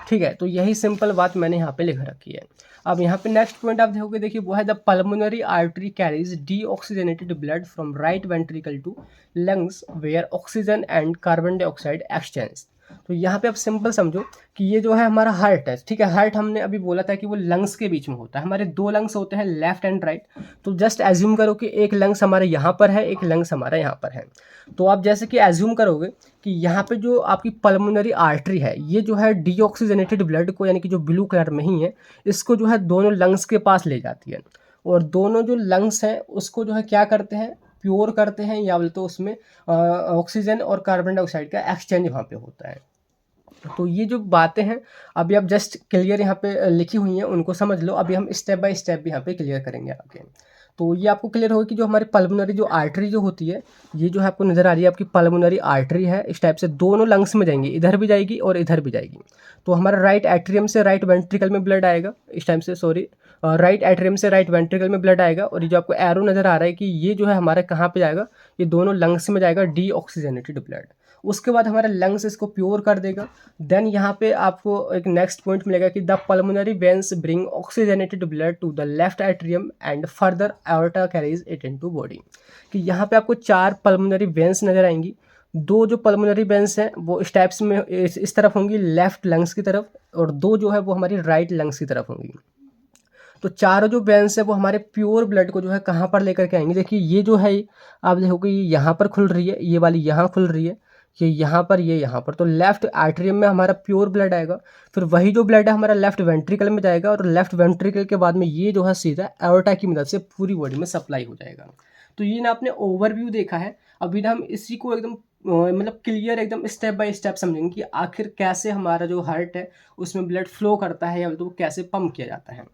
ठीक है, तो यही सिंपल बात मैंने यहाँ पे लिख रखी है। अब यहाँ पे नेक्स्ट पॉइंट आप देखोगे, देखिए वो है the pulmonary artery carries deoxygenated blood from right ventricle to lungs where oxygen and carbon dioxide exchange. तो यहाँ पे आप सिंपल समझो कि ये जो है हमारा हार्ट है। ठीक है, हार्ट हमने अभी बोला था कि वो लंग्स के बीच में होता है, हमारे 2 लंग्स होते हैं लेफ्ट एंड राइट। तो जस्ट एज्यूम करो कि एक लंग्स हमारे यहाँ पर है, एक लंग्स हमारा यहाँ पर है। तो आप जैसे कि एज्यूम करोगे कि यहाँ पे जो आपकी पल्मोनरी आर्टरी है ये जो है डीऑक्सीजनेटेड ब्लड को, यानी कि जो ब्लू कलर में ही है, इसको जो है दोनों लंग्स के पास ले जाती है और दोनों जो लंग्स हैं उसको जो है क्या करते हैं, प्योर करते हैं, या बोले तो उसमें ऑक्सीजन और कार्बन डाइऑक्साइड का एक्सचेंज वहाँ पे होता है। तो ये जो बातें हैं अभी आप जस्ट क्लियर यहाँ पे लिखी हुई हैं उनको समझ लो। अभी हम स्टेप बाय स्टेप भी यहाँ पे क्लियर करेंगे आगे। तो ये आपको क्लियर होगा कि जो हमारी पल्मोनरी जो आर्टरी जो होती है, ये जो है आपको नज़र आ रही है आपकी पल्मोनरी आर्टरी है, इस टाइप से दोनों लंग्स में जाएंगी, इधर भी जाएगी और इधर भी जाएगी। तो हमारा राइट एट्रियम से राइट वेंट्रिकल में ब्लड आएगा, इस टाइम से सॉरी राइट एट्रियम से राइट वेंट्रिकल में ब्लड आएगा। और ये जो आपको एरो नज़र आ रहा है कि ये जो है हमारा कहाँ पे जाएगा, ये दोनों लंग्स में जाएगा डीऑक्सीजनेटेड ब्लड। उसके बाद हमारा लंग्स इसको प्योर कर देगा। देन यहाँ पे आपको एक नेक्स्ट पॉइंट मिलेगा कि the pulmonary veins bring oxygenated blood to the left atrium and further aorta carries it into body. कि यहाँ पे आपको 4 पल्मोनरी वेन्स नजर आएंगी। 2 जो पल्मोनरी वेन्स हैं वो इस टाइप्स में इस तरफ होंगी लेफ्ट लंग्स की तरफ, और 2 जो है वो हमारी राइट लंग्स की तरफ होंगी। तो चारों जो वेन्स है वो हमारे प्योर ब्लड को जो है कहाँ पर लेकर के आएंगे। देखिए ये जो है आप देखोगे ये यहाँ पर खुल रही है, ये वाली यहाँ खुल रही है, ये यहाँ पर, ये यहाँ पर। तो लेफ्ट आर्टरियम में हमारा प्योर ब्लड आएगा, फिर वही जो ब्लड है हमारा लेफ्ट वेंट्रिकल में जाएगा और लेफ्ट वेंट्रिकल के बाद में ये जो है सीधा एओर्टा की मदद से पूरी बॉडी में सप्लाई हो जाएगा। तो ये ना आपने ओवरव्यू देखा है। अभी ना हम इसी को एकदम मतलब क्लियर एकदम स्टेप बाय स्टेप समझेंगे कि आखिर कैसे हमारा जो हार्ट है उसमें ब्लड फ्लो करता है या तो कैसे पंप किया जाता है।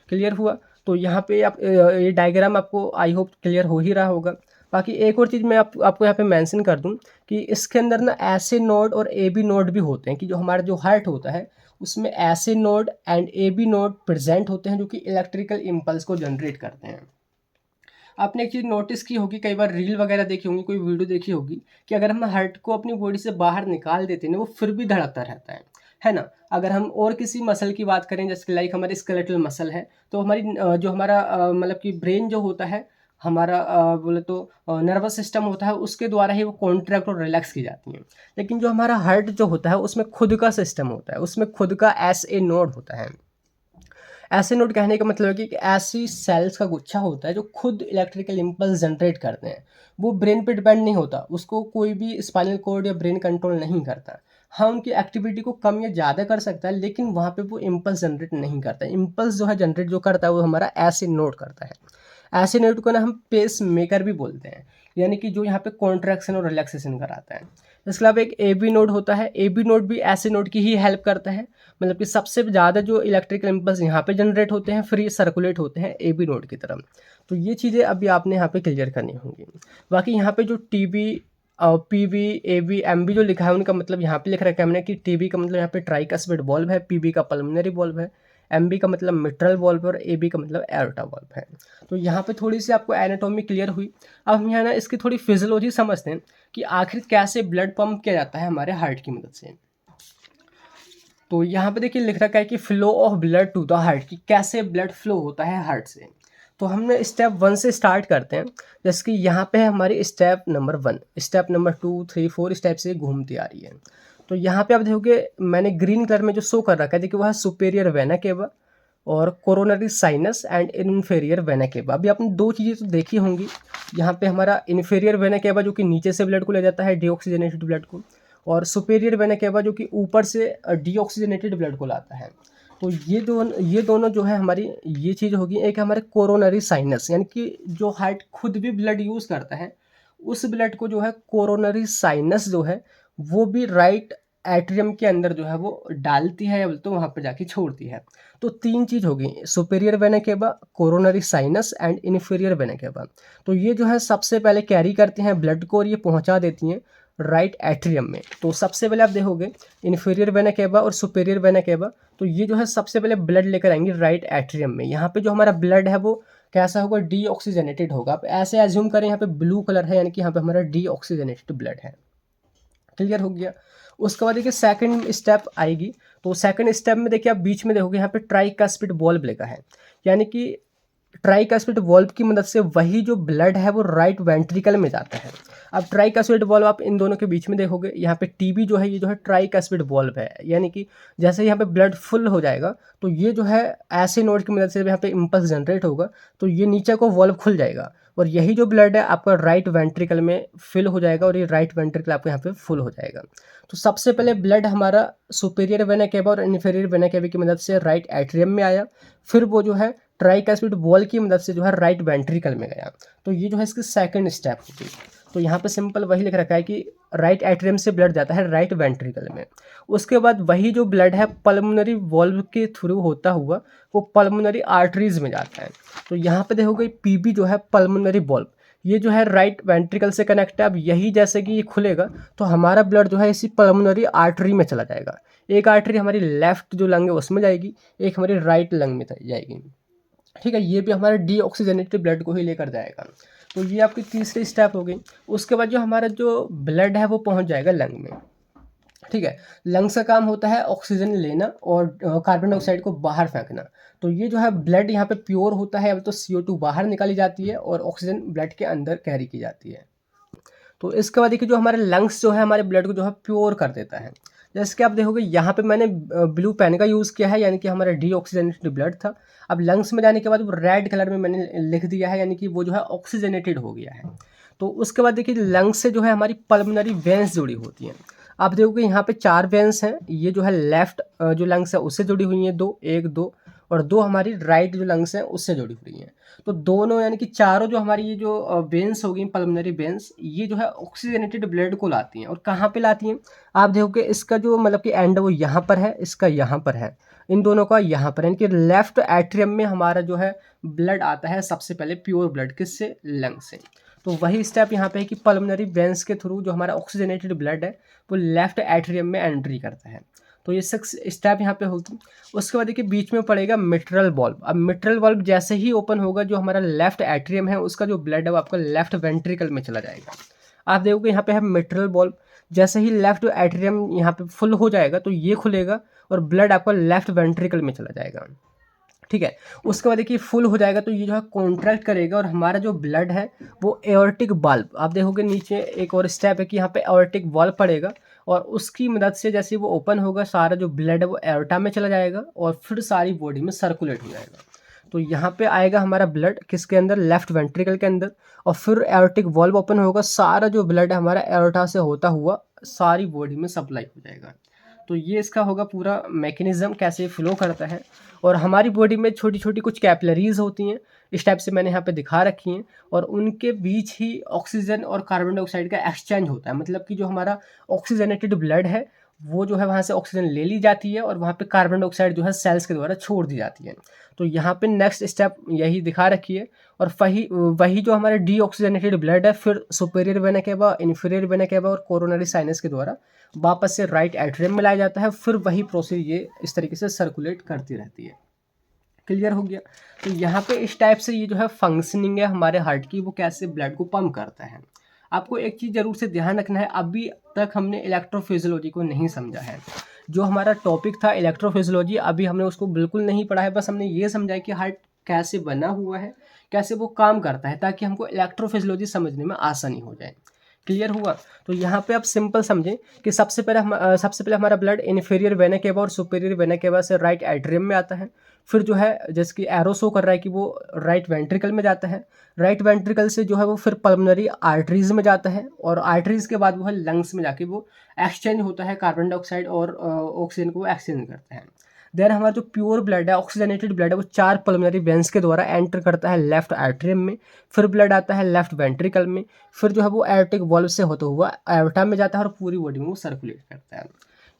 क्लियर हुआ? तो यहाँ पे आप ये डायग्राम आपको आई होप क्लियर हो ही रहा होगा। बाकी एक और चीज़ मैं आपको यहाँ पे मेंशन कर दूँ कि इसके अंदर ना ऐसे नोड और ए बी नोड भी होते हैं, कि जो हमारा जो हार्ट होता है उसमें SA node and A V node present होते हैं जो कि इलेक्ट्रिकल इम्पल्स को जनरेट करते हैं। आपने एक चीज़ नोटिस की होगी, कई बार रील वगैरह देखी होंगी, कोई वीडियो देखी होगी कि अगर हम हार्ट को अपनी बॉडी से बाहर निकाल देते हैं ना, वो फिर भी धड़कता रहता है ना। अगर हम और किसी मसल की बात करें, जैसे लाइक हमारी स्केलेटल मसल है, तो हमारी जो हमारा मतलब कि ब्रेन जो होता है, हमारा बोले तो नर्वस सिस्टम होता है, उसके द्वारा ही वो कॉन्ट्रैक्ट और रिलैक्स की जाती हैं। लेकिन जो हमारा हार्ट जो होता है, उसमें खुद का सिस्टम होता है, उसमें खुद का SA नोड होता है। ऐसे नोड कहने का मतलब है कि ऐसी सेल्स का गुच्छा होता है जो खुद इलेक्ट्रिकल इम्पल्स जनरेट करते हैं। वो ब्रेन पे डिपेंड नहीं होता, उसको कोई भी स्पाइनल कॉर्ड या ब्रेन कंट्रोल नहीं करता। हाँ, उनकी एक्टिविटी को कम या ज़्यादा कर सकता है, लेकिन वहाँ पे वो इम्पल्स जनरेट नहीं करता। इम्पल्स जो है जनरेट जो करता है वो हमारा ऐसे नोड करता है। ऐसे नोड को ना हम पेस मेकर भी बोलते हैं, यानी कि जो यहाँ पे कॉन्ट्रैक्शन और रिलैक्सेशन कराता है। इसके अलावा एक AB नोड होता है। AB नोड भी ऐसे नोड की ही हेल्प करता है, मतलब कि सबसे ज़्यादा जो इलेक्ट्रिकल इम्पल्स यहाँ पे जनरेट होते हैं, फिर ये सर्कुलेट होते हैं AB नोड की तरफ। तो ये चीज़ें अभी आपने यहाँ पे क्लियर करनी होंगी। बाकी यहाँ पे जो TB PB AB MB जो लिखा है, उनका मतलब यहाँ पे लिख रखा है हमने कि TB का मतलब यहाँ पे ट्राइकस्पिड वॉल्व है, PB का पल्मोनरी वॉल्व है, MB का मतलब मिट्रल वॉल्व और AB का मतलब एओर्टा वॉल्व है। तो यहाँ पे थोड़ी सी आपको एनाटॉमी क्लियर हुई। अब हम यहाँ ना इसकी थोड़ी फिजियोलॉजी समझते हैं कि आखिर कैसे ब्लड पंप किया जाता है हमारे हार्ट की मदद से। तो यहाँ पे देखिए लिख रखा है कि flow of blood to the heart, कि कैसे ब्लड फ्लो होता है हार्ट से। तो हमने स्टेप 1 से स्टार्ट करते हैं। जैसे कि यहाँ पे है हमारी step number 1, step number 2 3 4 step से घूमती आ रही है। तो यहाँ पे आप देखोगे मैंने ग्रीन कलर में जो शो कर रखा है, देखिए वो है सुपेरियर वेना केवा और coronary sinus and inferior vena cava. अभी आपने दो चीज़ें तो देखी होंगी। यहाँ पे हमारा इन्फेरियर वेना केवा जो कि नीचे से ब्लड को ले जाता है, डीऑक्सीजनेटेड ब्लड को, और सुपेरियर वेना केवा जो कि ऊपर से डीऑक्सीजनेटेड ब्लड को लाता है। तो ये दोनों जो है हमारी ये चीज़ होगी। एक हमारे कोरोनरी साइनस, यानी कि जो हार्ट खुद भी ब्लड यूज़ करता है, उस ब्लड को जो है कोरोनरी साइनस जो है वो भी राइट एट्रियम के अंदर जो है वो डालती है, या तो वहाँ पर जाके छोड़ती है। तो तीन चीज़ होगी, सुपेरियर वेना केवा, coronary sinus and inferior vena cava. तो ये जो है सबसे पहले कैरी करती हैं ब्लड को और ये पहुँचा देती हैं राइट एट्रियम में। तो सबसे पहले आप देखोगे इन्फीरियर वेना केवा और सुपेरियर वेना केवा, तो ये जो है सबसे पहले ब्लड लेकर आएंगे राइट एट्रियम में। यहाँ पे जो हमारा ब्लड है वो कैसा होगा, डीऑक्सीजनेटेड होगा। आप ऐसे एज्यूम करें यहाँ पे ब्लू कलर है, यानी कि यहाँ पे हमारा डीऑक्सीजनेटेड ब्लड है। क्लियर हो गया। उसके बाद देखिए सेकंड स्टेप आएगी। तो सेकंड स्टेप में देखिए आप बीच में देखोगे यहाँ पे ट्राइकस्पिड वॉल्व लिखा है, यानी कि ट्राइकस्पिड वॉल्व की मदद से वही जो ब्लड है वो राइट वेंट्रिकल में जाता है। अब ट्राइकस्पिड वॉल्व आप इन दोनों के बीच में देखोगे, यहाँ पे TB जो है ये जो है ट्राइकस्पिड वॉल्व है, यानी कि जैसे यहाँ पे ब्लड फुल हो जाएगा तो ये जो है ऐसे नोड की मदद से यहाँ पे इम्पल्स जनरेट होगा, तो ये नीचे को वॉल्व खुल जाएगा और यही जो ब्लड है आपका राइट वेंट्रिकल में फिल हो जाएगा और ये राइट वेंट्रिकल आपको यहाँ पे फुल हो जाएगा। तो सबसे पहले ब्लड हमारा सुपेरियर वेना केवा और इन्फीरियर वेना केवा की मदद से राइट एट्रियम में आया, फिर वो जो है ट्राइकस्पिड वॉल्व की मदद से जो है राइट वेंट्रिकल में गया। तो ये जो है इसकी सेकंड स्टेप होगी। तो यहाँ पे सिंपल वही लिख रखा है कि राइट एट्रियम से ब्लड जाता है राइट वेंट्रिकल में। उसके बाद वही जो ब्लड है पल्मोनरी वॉल्व के थ्रू होता हुआ वो पल्मोनरी आर्टरीज में जाता है। तो यहाँ पे देखोगे PB जो है पल्मोनरी वॉल्व, ये जो है राइट वेंट्रिकल से कनेक्ट है। अब यही जैसे कि ये खुलेगा तो हमारा ब्लड जो है इसी पल्मोनरी आर्टरी में चला जाएगा। एक आर्टरी हमारी लेफ्ट जो लंग है उसमें जाएगी, एक हमारी राइट लंग में जाएगी। ठीक है, ये भी हमारे डीऑक्सीजनेटेड ब्लड को ही लेकर जाएगा। तो ये आपकी तीसरी स्टेप हो गई। उसके बाद जो हमारा जो ब्लड है वो पहुंच जाएगा लंग में। ठीक है, लंग्स का काम होता है ऑक्सीजन लेना और कार्बन डाइऑक्साइड को बाहर फेंकना। तो ये जो है ब्लड यहाँ पे प्योर होता है, अब तो CO2 बाहर निकाली जाती है और ऑक्सीजन ब्लड के अंदर कैरी की जाती है। तो इसके बाद देखिए जो हमारे लंग्स जो है हमारे ब्लड को जो है प्योर कर देता है। जैसे कि आप देखोगे यहाँ पे मैंने ब्लू पेन का यूज़ किया है, यानी कि हमारा डीऑक्सीजनेटेड ब्लड था। अब लंग्स में जाने के बाद वो रेड कलर में मैंने लिख दिया है, यानी कि वो जो है ऑक्सीजनेटेड हो गया है। तो उसके बाद देखिए लंग्स से जो है हमारी पल्मोनरी वेंस जुड़ी होती हैं। आप देखोगे यहाँ पे 4 वेंस हैं, ये जो है लेफ्ट जो लंग्स है उससे जुड़ी हुई हैं 2, 1 2, और 2 हमारी राइट जो लंग्स हैं उससे जुड़ी हुई हैं। तो दोनों यानी कि चारों जो हमारी ये जो वेंस हो गई पल्मोनरी वेंस, ये जो है ऑक्सीजनेटेड ब्लड को लाती हैं। और कहाँ पे लाती हैं, आप देखोगे इसका जो मतलब कि एंड वो यहाँ पर है, इसका यहाँ पर है, इन दोनों का यहाँ पर, यानी कि लेफ्ट एट्रियम में हमारा जो है ब्लड आता है सबसे पहले प्योर ब्लड, किससे, लंग से। तो वही स्टेप यहाँ पे है कि पल्मोनरी वेंस के थ्रू जो हमारा ऑक्सीजनेटेड ब्लड है वो लेफ्ट एट्रियम में एंट्री करता है। तो ये 6 स्टेप यहाँ पे होते हैं। उसके बाद देखिए बीच में पड़ेगा मिट्रल वाल्व। अब मिट्रल वाल्व जैसे ही ओपन होगा, जो हमारा लेफ्ट एट्रियम है उसका जो ब्लड है वो आपका लेफ्ट वेंट्रिकल में चला जाएगा। आप देखोगे यहाँ पे है मिट्रल वाल्व, जैसे ही लेफ्ट एट्रियम यहाँ पे फुल हो जाएगा तो ये खुलेगा और ब्लड आपका लेफ्ट वेंट्रिकल में चला जाएगा। ठीक है, उसके बाद देखिए फुल हो जाएगा तो ये जो है कॉन्ट्रैक्ट करेगा और हमारा जो ब्लड है वो एओर्टिक वाल्व, आप देखोगे नीचे एक और स्टेप है कि यहाँ पे एओर्टिक वाल्व पड़ेगा और उसकी मदद से जैसे वो ओपन होगा सारा जो ब्लड है वो एओर्टा में चला जाएगा और फिर सारी बॉडी में सर्कुलेट हो जाएगा। तो यहाँ पे आएगा हमारा ब्लड किसके अंदर, लेफ्ट वेंट्रिकल के अंदर, और फिर एओर्टिक वाल्व ओपन होगा, सारा जो ब्लड है हमारा एओर्टा से होता हुआ सारी बॉडी में सप्लाई हो जाएगा। तो ये इसका होगा पूरा मैकेनिज्म कैसे फ्लो करता है। और हमारी बॉडी में छोटी छोटी कुछ कैपिलरीज होती हैं, इस टाइप से मैंने यहाँ पे दिखा रखी हैं, और उनके बीच ही ऑक्सीजन और कार्बन डाइऑक्साइड का एक्सचेंज होता है। मतलब कि जो हमारा ऑक्सीजनेटेड ब्लड है वो जो है वहाँ से ऑक्सीजन ले ली जाती है और वहाँ पे कार्बन डाइऑक्साइड जो है सेल्स के द्वारा छोड़ दी जाती है। तो यहाँ पे नेक्स्ट स्टेप यही दिखा रखी है। और वही जो हमारा डीऑक्सीजनेटेड ब्लड है फिर सुपेरियर वेना केवा, इंफीरियर वेना केवा और कोरोनरी साइनस के द्वारा वापस से राइट एट्रियम में लाया जाता है। फिर वही प्रोसेस ये इस तरीके से सर्कुलेट करती रहती है। क्लियर हो गया। तो यहाँ पे इस टाइप से ये जो है फंक्शनिंग है हमारे हार्ट की, वो कैसे ब्लड को पंप करता है। आपको एक चीज़ जरूर से ध्यान रखना है, अभी तक हमने इलेक्ट्रोफिजियोलॉजी को नहीं समझा है। जो हमारा टॉपिक था इलेक्ट्रोफिजियोलॉजी, अभी हमने उसको बिल्कुल नहीं पढ़ा है। बस हमने ये समझा है कि हार्ट कैसे बना हुआ है, कैसे वो काम करता है, ताकि हमको इलेक्ट्रोफिजियोलॉजी समझने में आसानी हो जाए। क्लियर हुआ। तो यहाँ पे आप सिंपल समझें कि सबसे पहले हमारा ब्लड इन्फीरियर वेना केवा और सुपेरियर वेना केवा से राइट एट्रियम में आता है। फिर जो है जैसे कि एरो शो कर रहा है कि वो राइट वेंट्रिकल में जाता है। राइट वेंट्रिकल से जो है वो फिर पल्मोनरी आर्टरीज में जाता है और आर्टरीज के बाद वो है लंग्स में जाके वो एक्सचेंज होता है, कार्बन डाइऑक्साइड और ऑक्सीजन को एक्सचेंज करता है। देन हमारा जो प्योर ब्लड है, ऑक्सीजनेटेड ब्लड है, वो 4 पल्मोनरी वेंस के द्वारा एंटर करता है लेफ्ट एट्रियम में। फिर ब्लड आता है लेफ्ट वेंट्रिकल में। फिर जो है वो एओर्टिक वाल्व से होता हुआ एओर्टा में जाता है और पूरी बॉडी में वो सर्कुलेट करता है।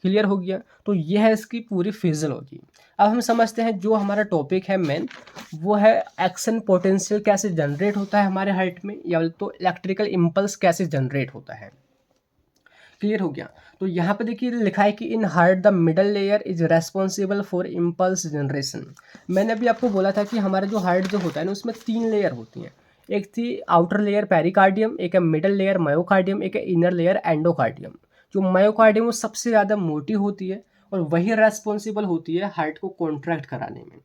क्लियर हो गया। तो ये है इसकी पूरी फिजियोलॉजी। अब हम समझते हैं जो हमारा टॉपिक है मेन, वो है एक्शन पोटेंशियल कैसे जनरेट होता है हमारे हार्ट में, या तो इलेक्ट्रिकल इम्पल्स कैसे जनरेट होता है। क्लियर हो गया। तो यहाँ पे देखिए लिखा है कि in heart the middle layer is responsible for impulse generation. मैंने अभी आपको बोला था कि हमारा जो हार्ट जो होता है ना उसमें 3 लेयर होती हैं। एक थी आउटर लेयर पेरिकार्डियम, एक है मिडल लेयर मायोकार्डियम, एक है इनर लेयर एंडोकार्डियम। जो मायोकार्डियम वो सबसे ज़्यादा मोटी होती है और वही रेस्पॉन्सिबल होती है हार्ट को कॉन्ट्रैक्ट कराने में,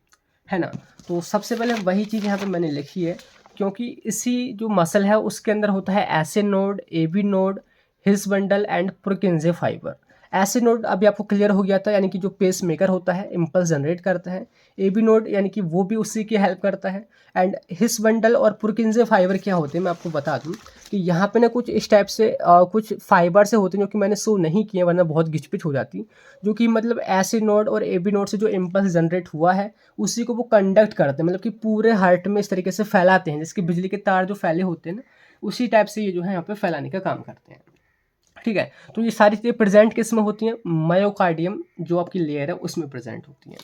है ना। तो सबसे पहले वही चीज़ यहाँ पे मैंने लिखी है, क्योंकि इसी जो मसल है उसके अंदर होता है SA node, AV node, His bundle and Purkinje fibre. SA node अभी आपको क्लियर हो गया था, यानी कि जो पेस मेकर होता है, इम्पल्स जनरेट करता है। ए बी नोड यानी कि वो भी उसी की हेल्प करता है। एंड हिल्स बंडल और पुरकिंजे फाइबर क्या होते हैं मैं आपको बता दूं कि यहाँ पे ना कुछ इस टाइप से कुछ फाइबर से होते हैं जो कि मैंने शो नहीं किए वरना बहुत घिचपिच हो जाती, जो कि मतलब ऐसे नोड और ए बी नोड से जो इम्पल्स जनरेट हुआ है उसी को वो कंडक्ट करते हैं, मतलब कि पूरे हार्ट में इस तरीके से फैलाते हैं, जिसके बिजली के तार जो फैले होते हैं ना उसी टाइप से ये जो है यहाँ पे फैलाने का काम करते हैं। ठीक है। तो ये सारी चीज़ें प्रेजेंट किस में होती हैं, मायोकार्डियम जो आपकी लेयर है उसमें प्रेजेंट होती हैं।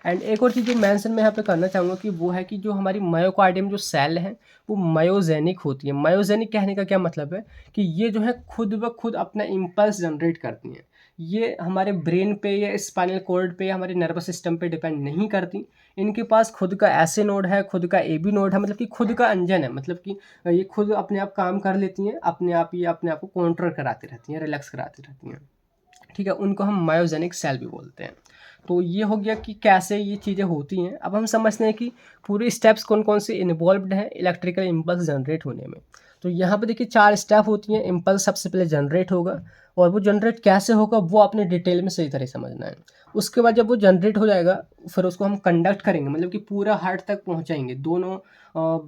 एंड एक और चीज़ जो मेंशन मैं यहाँ पे करना चाहूँगा कि वो है कि जो हमारी मायोकार्डियम जो सेल है वो मायोजेनिक होती है। मायोजेनिक कहने का क्या मतलब है कि ये जो है खुद ब खुद अपना इम्पल्स जनरेट करती हैं। ये हमारे ब्रेन पे या स्पाइनल कॉर्ड पे या हमारे नर्वस सिस्टम पे डिपेंड नहीं करती। इनके पास खुद का ऐसे नोड है, खुद का ए बी नोड है, मतलब कि खुद का इंजन है, मतलब कि ये खुद अपने आप काम कर लेती हैं, अपने आप ये अपने आप को काउंटर कराती रहती हैं, रिलैक्स कराती रहती हैं। ठीक है, उनको हम मायोजेनिक सेल भी बोलते हैं। तो ये हो गया कि कैसे ये चीज़ें होती हैं। अब हम समझते हैं कि पूरे स्टेप्स कौन कौन से इन्वॉल्व्ड हैं इलेक्ट्रिकल इम्पल्स जनरेट होने में। तो यहाँ पे देखिए 4 स्टेप होती हैं। इम्पल्स सबसे पहले जनरेट होगा और वो जनरेट कैसे होगा वो आपने डिटेल में सही तरह समझना है। उसके बाद जब वो जनरेट हो जाएगा फिर उसको हम कंडक्ट करेंगे, मतलब कि पूरा हार्ट तक पहुँचाएंगे, दोनों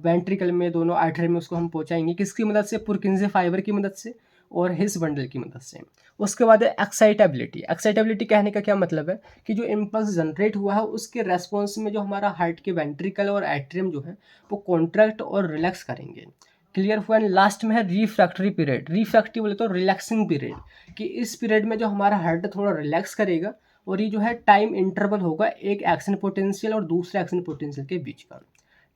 वेंट्रिकल में, दोनों आर्टरी में उसको हम पहुँचाएंगे। किसकी मदद से, पुरकिंजे फाइबर की मदद से और हिल्स बंडल की मदद से। उसके बाद है एक्साइटेबिलिटी। एक्साइटेबिलिटी कहने का क्या मतलब है कि जो इम्पल्स जनरेट हुआ है उसके रेस्पॉन्स में जो हमारा हार्ट के वेंट्रिकल और एट्रियम जो है वो कॉन्ट्रैक्ट और रिलैक्स करेंगे। क्लियर हुआ। एंड लास्ट में है रिफ्रैक्टरी पीरियड। रिफ्रैक्टरी बोले तो रिलैक्सिंग पीरियड, कि इस पीरियड में जो हमारा हार्ट थोड़ा रिलैक्स करेगा और ये जो है टाइम इंटरवल होगा एक एक्शन पोटेंशियल और दूसरे एक्शन पोटेंशियल के बीच का।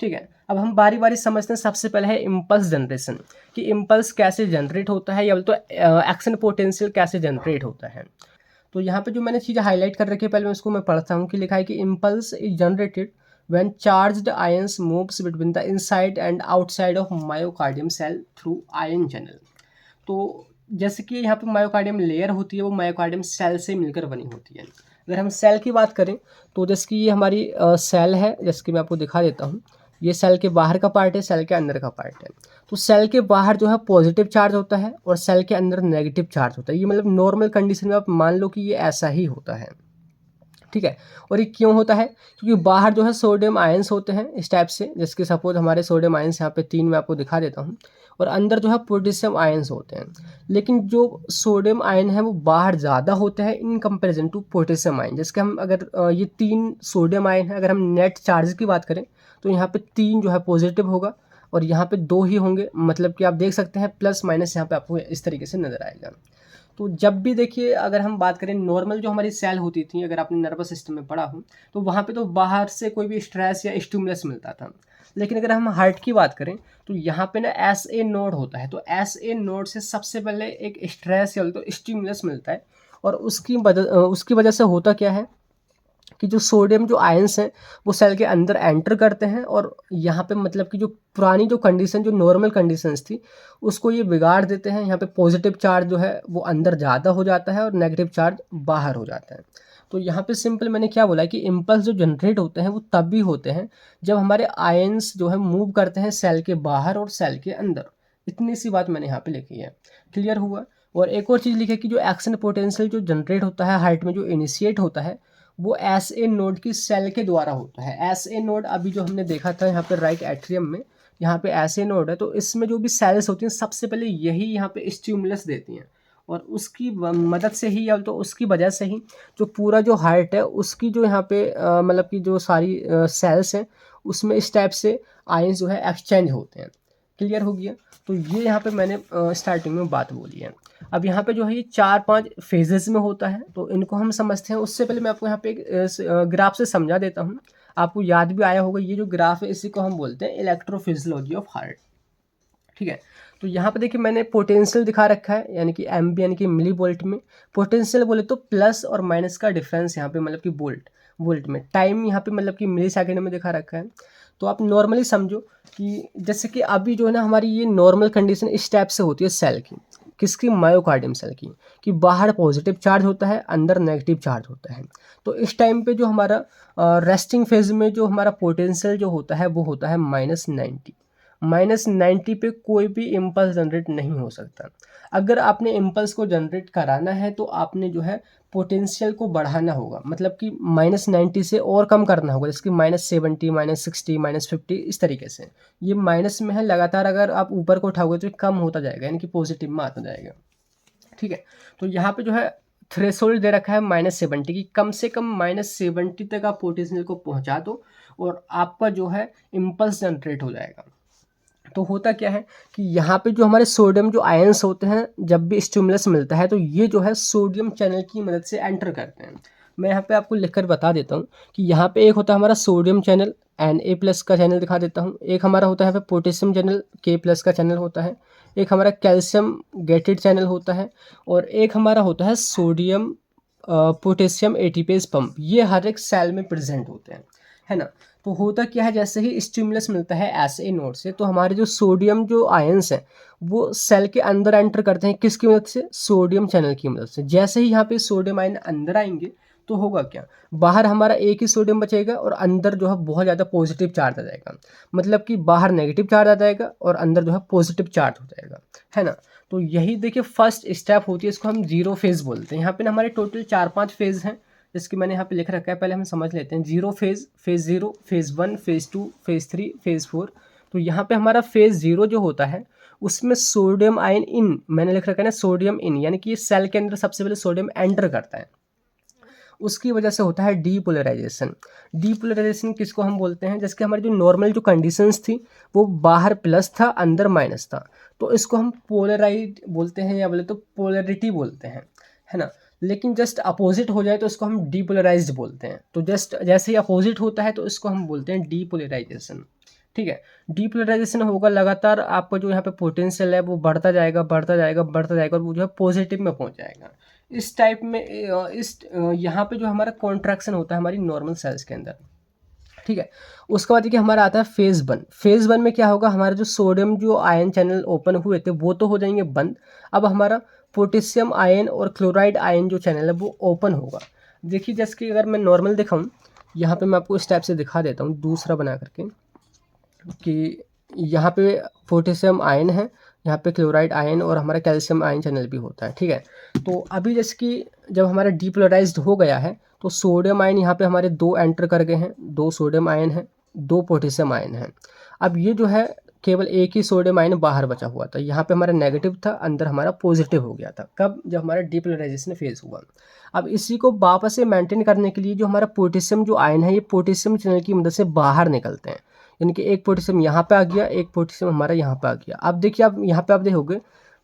ठीक है, अब हम बारी बारी समझते हैं। सबसे पहले है इम्पल्स जनरेशन, कि इम्पल्स कैसे जनरेट होता है, या बोले तो एक्शन पोटेंशियल कैसे जनरेट होता है। तो यहाँ पे जो मैंने चीज़ें हाईलाइट कर रखी है, पहले मैं उसको मैं पढ़ता हूँ। कि लिखा है कि impulse is generated when charged ions moves between the inside and outside of myocardium cell through ion channel. तो जैसे कि यहाँ पे मायोकार्डियम लेयर होती है, वो मायोकार्डियम सेल से मिलकर बनी होती है। अगर हम सेल की बात करें तो जैसे कि ये हमारी सेल है, जैसे कि मैं आपको दिखा देता हूँ। ये सेल के बाहर का पार्ट है, सेल के अंदर का पार्ट है। तो सेल के बाहर जो है पॉजिटिव चार्ज होता है और सेल के अंदर नेगेटिव चार्ज होता है। ये मतलब नॉर्मल कंडीशन में आप मान लो कि ये ऐसा ही होता है, ठीक है। और ये क्यों होता है? क्योंकि बाहर जो है सोडियम आयंस होते हैं इस टाइप से, जैसे कि सपोज हमारे सोडियम आयंस यहाँ पे 3 मैं आपको दिखा देता हूँ, और अंदर जो है पोटेशियम आयंस होते हैं। लेकिन जो सोडियम आयन है वो बाहर ज़्यादा होते हैं in comparison to potassium ion. जैसे कि हम अगर ये 3 सोडियम आयन है, अगर हम नेट चार्ज की बात करें तो यहाँ पे 3 जो है पॉजिटिव होगा और यहाँ पे 2 ही होंगे। मतलब कि आप देख सकते हैं प्लस माइनस यहाँ पे आपको इस तरीके से नजर आएगा। तो जब भी देखिए, अगर हम बात करें नॉर्मल जो हमारी सेल होती थी, अगर आपने नर्वस सिस्टम में पढ़ा हो, तो वहाँ पे तो बाहर से कोई भी स्ट्रेस या स्टिमुलस मिलता था। लेकिन अगर हम हार्ट की बात करें तो यहाँ पे ना एस ए नोड होता है। तो एस ए नोड से सबसे पहले एक स्ट्रेस या तो स्टिमुलस मिलता है, और उसकी वजह से होता क्या है कि जो सोडियम जो आयंस हैं वो सेल के अंदर एंटर करते हैं, और यहाँ पे मतलब कि जो पुरानी जो कंडीशन, जो नॉर्मल कंडीशंस थी, उसको ये बिगाड़ देते हैं। यहाँ पे पॉजिटिव चार्ज जो है वो अंदर ज़्यादा हो जाता है और नेगेटिव चार्ज बाहर हो जाता है। तो यहाँ पे सिंपल मैंने क्या बोला है कि इम्पल्स जो जनरेट होते हैं वो तब भी होते हैं जब हमारे आयंस जो है मूव करते हैं सेल के बाहर और सेल के अंदर। इतनी सी बात मैंने यहाँ पे लिखी है। क्लियर हुआ? और एक और चीज़ लिखी है कि जो एक्शन पोटेंशियल जो जनरेट होता है हार्ट में, जो इनिशिएट होता है, वो एस ए नोड की सेल के द्वारा होता है। एस ए नोड अभी जो हमने देखा था यहाँ पे राइट एट्रियम में, यहाँ पे एस ए नोड है। तो इसमें जो भी सेल्स होती हैं सबसे पहले यही यहाँ पे स्टिमुलस देती हैं, और उसकी मदद से ही या तो उसकी वजह से ही जो पूरा जो हार्ट है उसकी जो यहाँ पे मतलब कि जो सारी सेल्स हैं उसमें इस टाइप से आयंस जो है एक्सचेंज होते हैं। क्लियर हो गया? तो ये यहाँ पे मैंने स्टार्टिंग में बात बोली है। अब यहाँ पे जो है ये 4-5 फेजेस में होता है, तो इनको हम समझते हैं। उससे पहले मैं आपको यहाँ पे एक ग्राफ से समझा देता हूँ। आपको याद भी आया होगा, ये जो ग्राफ है इसी को हम बोलते हैं इलेक्ट्रोफिजियोलॉजी ऑफ हार्ट। ठीक है, तो यहाँ पे देखिए मैंने पोटेंशियल दिखा रखा है, यानी कि एम्बी यानी कि मिली वोल्ट में। पोटेंशियल बोले तो प्लस और माइनस का डिफरेंस यहाँ पे मतलब कि वोल्ट में। टाइम यहाँ पे मतलब कि मिली सेकेंड में दिखा रखा है। तो आप नॉर्मली समझो कि जैसे कि अभी जो है ना हमारी ये नॉर्मल कंडीशन इस टाइप से होती है सेल की, किसकी? मायोकार्डियम सेल की, कि बाहर पॉजिटिव चार्ज होता है, अंदर नेगेटिव चार्ज होता है। तो इस टाइम पे जो हमारा रेस्टिंग फेज में जो हमारा पोटेंशियल जो होता है वो होता है -90। -90 पे कोई भी इम्पल्स जनरेट नहीं हो सकता। अगर आपने इम्पल्स को जनरेट कराना है तो आपने जो है पोटेंशियल को बढ़ाना होगा, मतलब कि -90 से और कम करना होगा, जैसे कि -70, -60, -50 इस तरीके से। ये माइनस में है, लगातार अगर आप ऊपर को उठाओगे तो ये कम होता जाएगा, यानी कि पॉजिटिव में आता जाएगा। ठीक है, तो यहाँ पे जो है थ्रेशोल्ड दे रखा है -70 की, कम से कम -70 तक आप पोटेंशियल को पहुँचा दो और आपका जो है इम्पल्स जनरेट हो जाएगा। तो होता क्या है कि यहाँ पे जो हमारे सोडियम जो आयंस होते हैं, जब भी स्टिमुलस मिलता है तो ये जो है सोडियम चैनल की मदद से एंटर करते हैं। मैं यहाँ पे आपको लिखकर बता देता हूँ कि यहाँ पे एक होता है हमारा सोडियम चैनल, Na+ का चैनल दिखा देता हूँ। एक हमारा होता है यहाँ पे पोटेशियम चैनल, K+ का चैनल होता है। एक हमारा कैल्शियम गेटेड चैनल होता है, और एक हमारा होता है सोडियम पोटेशियम एटीपेज पंप। ये हर एक सेल में प्रेजेंट होते हैं, है ना। तो होता क्या है, जैसे ही स्टिमुलस मिलता है एसए नोड से, तो हमारे जो सोडियम जो आयंस हैं वो सेल के अंदर एंटर करते हैं, किसकी मदद से? सोडियम चैनल की मदद से। जैसे ही यहाँ पे सोडियम आयन अंदर आएंगे तो होगा क्या, बाहर हमारा एक ही सोडियम बचेगा और अंदर जो है बहुत ज़्यादा पॉजिटिव चार्ज आ जाएगा। मतलब कि बाहर नेगेटिव चार्ज आ जाएगा और अंदर जो है पॉजिटिव चार्ज हो जाएगा, है ना। तो यही देखिए फर्स्ट स्टेप होती है, इसको हम जीरो फेज बोलते हैं। यहाँ पे हमारे टोटल 4-5 फेज हैं, जिसकी मैंने यहाँ पे लिख रखा है। पहले हम समझ लेते हैं zero phase, phase 0, phase 1, phase 2, phase 3, phase 4। तो यहाँ पे हमारा फेज 0 जो होता है उसमें सोडियम आयन इन, मैंने लिख रखा है ना सोडियम इन, यानी कि सेल के अंदर सबसे पहले सोडियम एंटर करता है, उसकी वजह से होता है डीपोलराइजेशन। डीपोलराइजेशन किसको हम बोलते हैं? जैसे कि हमारी जो नॉर्मल जो कंडीशंस थी वो बाहर प्लस था, अंदर माइनस था, तो इसको हम पोलराइड बोलते हैं, या बोले तो पोलरिटी बोलते हैं, है ना। लेकिन जस्ट अपोजिट हो जाए तो इसको हम डीपोलराइज्ड बोलते हैं। तो जस्ट जैसे ही अपोजिट होता है तो इसको हम बोलते हैं डीपोलराइजेशन। ठीक है। डीपोलराइजेशन होगा, लगातार आपका जो यहाँ पे पोटेंशियल है वो बढ़ता जाएगा बढ़ता जाएगा बढ़ता जाएगा और वो जो है पॉजिटिव में पहुंच जाएगा। इस टाइप में यहाँ पे जो हमारा कॉन्ट्रैक्शन होता है हमारी नॉर्मल सेल्स के अंदर, ठीक है। उसके बाद देखिए हमारा आता है फेज 1। फेज 1 में क्या होगा, हमारा जो सोडियम जो आयन चैनल ओपन हुए थे वो तो हो जाएंगे बंद। अब हमारा पोटेशियम आयन और क्लोराइड आयन जो चैनल है वो ओपन होगा। देखिए जैसे कि अगर मैं नॉर्मल दिखाऊं, यहाँ पे मैं आपको इस टाइप से दिखा देता हूँ दूसरा बना करके, कि यहाँ पे पोटेशियम आयन है, यहाँ पे क्लोराइड आयन और हमारा कैल्शियम आयन चैनल भी होता है, ठीक है। तो अभी जैसे कि जब हमारा डीपोलराइज्ड हो गया है तो सोडियम आयन यहाँ पे हमारे 2 एंटर कर गए हैं, 2 सोडियम आयन है, 2 पोटेशियम आयन है। अब ये जो है केवल एक ही सोडियम आयन बाहर बचा हुआ था, यहाँ पे हमारा नेगेटिव था, अंदर हमारा पॉजिटिव हो गया था। कब? जब हमारा डीपोलराइजेशन फेज हुआ। अब इसी को वापस से मेंटेन करने के लिए जो हमारा पोटेशियम जो आयन है ये पोटेशियम चैनल की मदद से बाहर निकलते हैं, यानी कि एक पोटेशियम यहाँ पे आ गया, एक पोटेशियम हमारा यहाँ पे आ गया। अब देखिए आप यहाँ पे आप देखोगे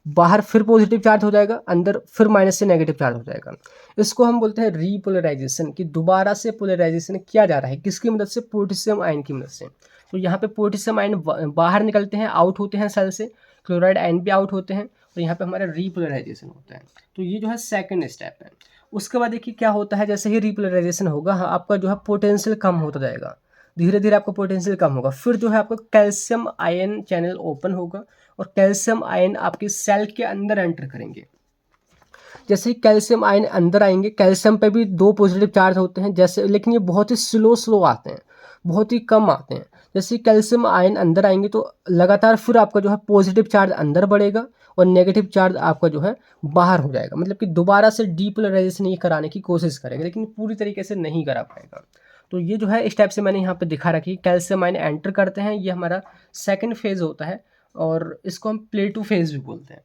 बाहर फिर पॉजिटिव चार्ज हो जाएगा, अंदर फिर माइनस से नेगेटिव चार्ज हो जाएगा। इसको हम बोलते हैं रीपोलराइजेशन, कि दोबारा से पोलराइजेशन किया जा रहा है, किसकी मदद से? पोटेशियम आयन की मदद से। तो यहाँ पे पोटेशियम आयन बाहर निकलते हैं, आउट होते हैं सेल से, क्लोराइड आयन भी आउट होते हैं और यहाँ पे हमारा रीपोलराइजेशन होता है। तो ये जो है सेकंड स्टेप है। उसके बाद देखिए क्या होता है, जैसे ही रीपोलराइजेशन होगा आपका जो है पोटेंशियल कम होता जाएगा, धीरे धीरे आपका पोटेंशियल कम होगा। फिर जो है आपका कैल्शियम आयन चैनल ओपन होगा और कैल्शियम आयन आपके सेल के अंदर एंटर करेंगे। जैसे ही कैल्शियम आयन अंदर आएंगे, कैल्शियम पे भी 2 पॉजिटिव चार्ज होते हैं जैसे, लेकिन ये बहुत ही स्लो आते हैं, बहुत ही कम आते हैं। जैसे ही कैल्शियम आयन अंदर आएंगे तो लगातार फिर आपका जो है पॉजिटिव चार्ज अंदर बढ़ेगा और नेगेटिव चार्ज आपका जो है बाहर हो जाएगा। मतलब कि दोबारा से डीपोलराइजेशन ये कराने की कोशिश करेगा लेकिन पूरी तरीके से नहीं करा पाएगा। तो ये जो है इस टाइप से मैंने यहाँ पे दिखा रखी, कैल्शियम आयन एंटर करते हैं, ये हमारा सेकंड फेज होता है और इसको हम प्लेटो फेज भी बोलते हैं,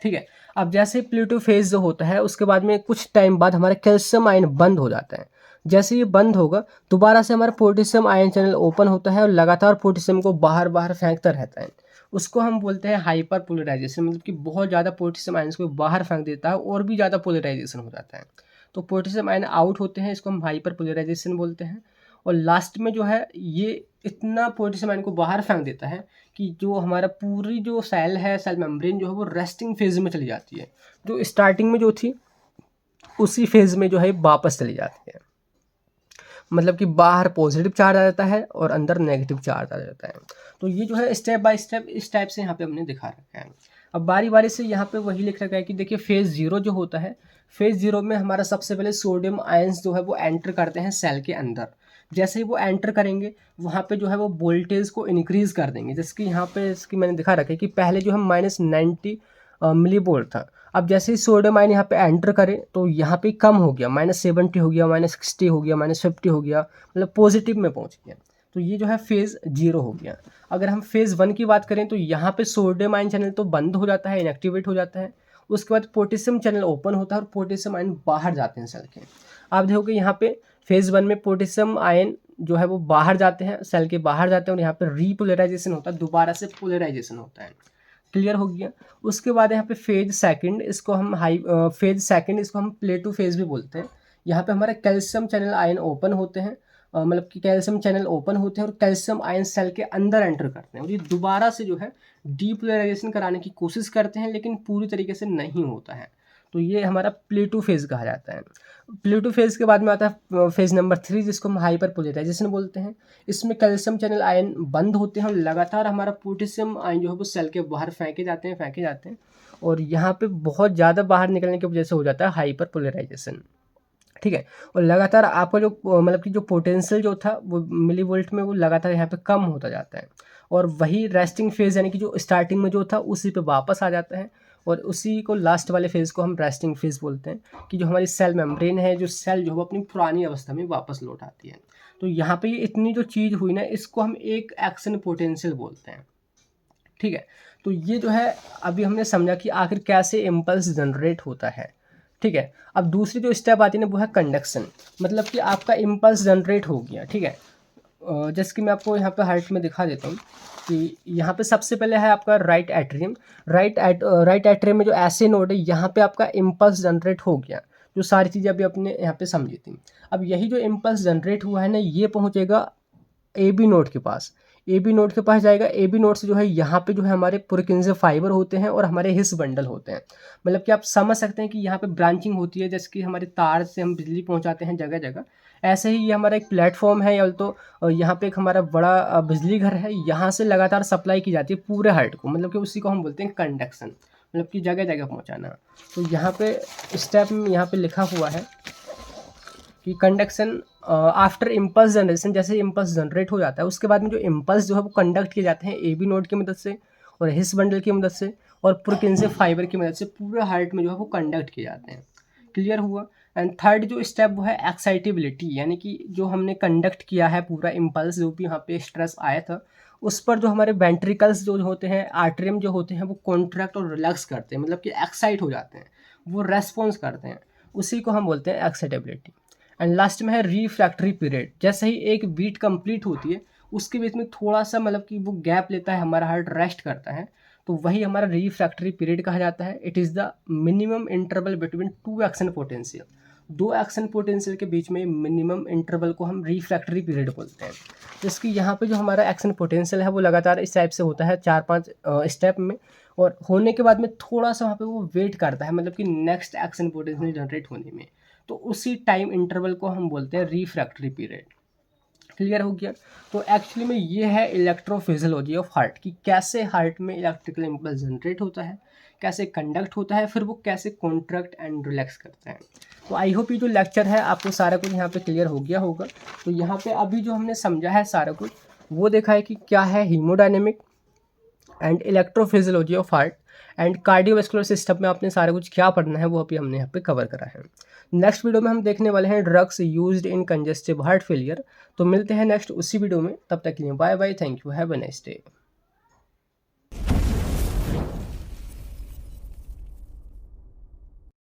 ठीक है। अब जैसे प्लेटो फेज जो होता है उसके बाद में कुछ टाइम बाद हमारा कैल्शियम आयन बंद हो जाता है। जैसे ये बंद होगा दोबारा से हमारा पोटेशियम आयन चैनल ओपन होता है और लगातार पोटेशियम को बाहर बाहर फेंकता रहता है। उसको हम बोलते हैं हाइपर पोलराइजेशन, मतलब कि बहुत ज़्यादा पोटेशियम आयन को बाहर फेंक देता है और भी ज़्यादा पोलराइजेशन हो जाता है। तो पोटेशियम आयन आउट होते हैं, इसको हम हाइपर पोलराइजेशन बोलते हैं। और लास्ट में जो है ये इतना पोटेशियम आयन को बाहर फेंक देता है कि जो हमारा पूरी जो सेल है, सेल मेम्ब्रेन जो है वो रेस्टिंग फेज में चली जाती है, जो स्टार्टिंग में जो थी उसी फेज में जो है वापस चली जाती है। मतलब कि बाहर पॉजिटिव चार्ज आ जाता है और अंदर नेगेटिव चार्ज आ जाता है। तो ये जो है स्टेप बाय स्टेप इस टाइप से यहाँ पे हमने दिखा रखा है। अब बारी बारी से यहाँ पे वही लिख रखा है कि देखिए फेज 0 जो होता है, फेज 0 में हमारा सबसे पहले सोडियम आयंस जो है वो एंटर करते हैं सेल के अंदर। जैसे ही वो एंटर करेंगे वहाँ पे जो है वो वोल्टेज को इंक्रीज कर देंगे, जैसे कि यहाँ पे इसकी मैंने दिखा रखा है कि पहले जो है -90 मिली वोल्ट था। अब जैसे ही सोडियम आयन यहाँ पे एंटर करे तो यहाँ पे कम हो गया, -70 हो गया, -60 हो गया, -50 हो गया, मतलब पॉजिटिव में पहुँच गया। तो ये जो है फेज़ 0 हो गया। अगर हम फेज़ 1 की बात करें तो यहाँ पे सोडियम आयन चैनल तो बंद हो जाता है, इनएक्टिवेट हो जाता है। उसके बाद पोटेशियम चैनल ओपन होता है और पोटेशियम आयन बाहर जाते हैं सेल के। आप देखोगे यहाँ पे फेज़ 1 में पोटेशियम आयन जो है वो बाहर जाते हैं, सेल के बाहर जाते हैं और यहाँ पे रीपोलराइजेशन होता है, दोबारा से पोलराइजेशन होता है। क्लियर हो गया। उसके बाद यहाँ पे फेज सेकंड, इसको हम फेज सेकंड इसको हम प्लेटो फेज भी बोलते हैं। यहाँ पे हमारे कैल्शियम चैनल आयन ओपन होते हैं, मतलब कि कैल्शियम चैनल ओपन होते हैं और कैल्शियम आयन सेल के अंदर एंटर करते हैं और ये दोबारा से जो है डीपोलराइजेशन कराने की कोशिश करते हैं लेकिन पूरी तरीके से नहीं होता है। तो ये हमारा प्लेटो फेज कहा जाता है। प्लेटो फेज के बाद में आता है फेज नंबर 3 जिसको हम हाइपर पोलराइजेशन बोलते हैं। इसमें कैल्शियम चैनल आयन बंद होते हैं और लगातार हमारा पोटेशियम आयन जो है वो सेल के बाहर फेंके जाते हैं और यहाँ पे बहुत ज़्यादा बाहर निकलने की वजह से हो जाता है हाइपर पोलराइजेशन, ठीक है। और लगातार आपका जो मतलब कि जो पोटेंशियल जो था वो मिली वोल्ट में वो लगातार यहाँ पे कम होता जाता है और वही रेस्टिंग फेज यानी कि जो स्टार्टिंग में जो था उसी पे वापस आ जाता है और उसी को लास्ट वाले फेज़ को हम रेस्टिंग फेज़ बोलते हैं कि जो हमारी सेल मेम्ब्रेन है, जो सेल जो है वो अपनी पुरानी अवस्था में वापस लौट आती है। तो यहाँ पे ये इतनी जो चीज़ हुई ना इसको हम एक एक्शन पोटेंशियल बोलते हैं, ठीक है। तो ये जो है अभी हमने समझा कि आखिर कैसे इम्पल्स जनरेट होता है, ठीक है। अब दूसरी जो स्टेप आती है ना वो है कंडक्शन, मतलब कि आपका इम्पल्स जनरेट हो गया, ठीक है। जैसे कि मैं आपको यहाँ पे हाइट में दिखा देता हूँ कि यहाँ पे सबसे पहले है आपका राइट एट्रियम। राइट एट्रियम में जो ऐसे नोड है यहाँ पे आपका इम्पल्स जनरेट हो गया, जो सारी चीज़ें अभी अपने यहाँ पे समझी थी। अब यही जो इम्पल्स जनरेट हुआ है ना ये पहुँचेगा AB नोड के पास। ए बी नोड के पास जाएगा। ए बी नोड से जो है यहाँ पे जो है हमारे पुरकिंजे फाइबर होते हैं और हमारे हिस बंडल होते हैं। मतलब कि आप समझ सकते हैं कि यहाँ पे ब्रांचिंग होती है, जैसे कि हमारे तार से हम बिजली पहुँचाते हैं जगह जगह, ऐसे ही ये हमारा एक प्लेटफॉर्म है, या तो यहाँ पे एक हमारा बड़ा बिजली घर है, यहाँ से लगातार सप्लाई की जाती है पूरे हाइट को, मतलब कि उसी को हम बोलते हैं कंडक्शन, मतलब कि जगह जगह पहुँचाना। तो यहाँ पे स्टेप में यहाँ पे लिखा हुआ है कि कंडक्शन आफ्टर इम्पल्स जनरेशन, जैसे इम्पल्स जनरेट हो जाता है उसके बाद में जो इम्पल्स जो है वो कंडक्ट किए जाते हैं ए बी नोड की मदद से और हिस बंडल की मदद से और पुरकिंजे फाइबर की मदद से पूरे हार्ट में जो है वो कंडक्ट किए जाते हैं। क्लियर हुआ। एंड थर्ड जो स्टेप वो है एक्साइटेबिलिटी, यानी कि जो हमने कंडक्ट किया है पूरा इम्पल्स, जो भी यहाँ पे स्ट्रेस आया था उस पर जो हमारे वेंट्रिकल्स जो होते हैं, आर्टरियम जो होते हैं वो कॉन्ट्रैक्ट और रिलैक्स करते हैं, मतलब कि एक्साइट हो जाते हैं, वो रेस्पॉन्स करते हैं, उसी को हम बोलते हैं एक्साइटेबिलिटी। एंड लास्ट में है रिफ्रैक्टरी पीरियड। जैसे ही एक बीट कंप्लीट होती है उसके बीच में थोड़ा सा मतलब कि वो गैप लेता है, हमारा हार्ट रेस्ट करता है, तो वही हमारा रिफ्रैक्टरी पीरियड कहा जाता है। It is the minimum interval between two action potential, दो एक्शन पोटेंशियल के बीच में मिनिमम इंटरवल को हम रिफ्रैक्टरी पीरियड बोलते हैं। जिसकी यहाँ पे जो हमारा एक्शन पोटेंशियल है वो लगातार इस टाइप से होता है 4-5 स्टेप में, और होने के बाद में थोड़ा सा वहाँ पे वो वेट करता है, मतलब कि नेक्स्ट एक्शन पोटेंशियल जनरेट होने में, तो उसी टाइम इंटरवल को हम बोलते हैं रिफ्रैक्टरी पीरियड। क्लियर हो गया। तो एक्चुअली में ये है इलेक्ट्रोफिजियोलॉजी ऑफ हार्ट, कि कैसे हार्ट में इलेक्ट्रिकल इम्पल्स जनरेट होता है, कैसे कंडक्ट होता है, फिर वो कैसे कॉन्ट्रैक्ट एंड रिलैक्स करते हैं। तो आई होप ये जो लेक्चर है आपको सारा कुछ यहाँ पे क्लियर हो गया होगा। तो यहाँ पे अभी जो हमने समझा है सारा कुछ वो देखा है कि क्या है haemodynamic and electrophysiology of heart and cardiovascular system में आपने सारा कुछ क्या पढ़ना है वो अभी हमने यहाँ पे कवर करा है। नेक्स्ट वीडियो में हम देखने वाले हैं drugs used in congestive heart failure. तो मिलते हैं नेक्स्ट उसी वीडियो में, तब तक के लिए bye bye, thank you, have a nice day.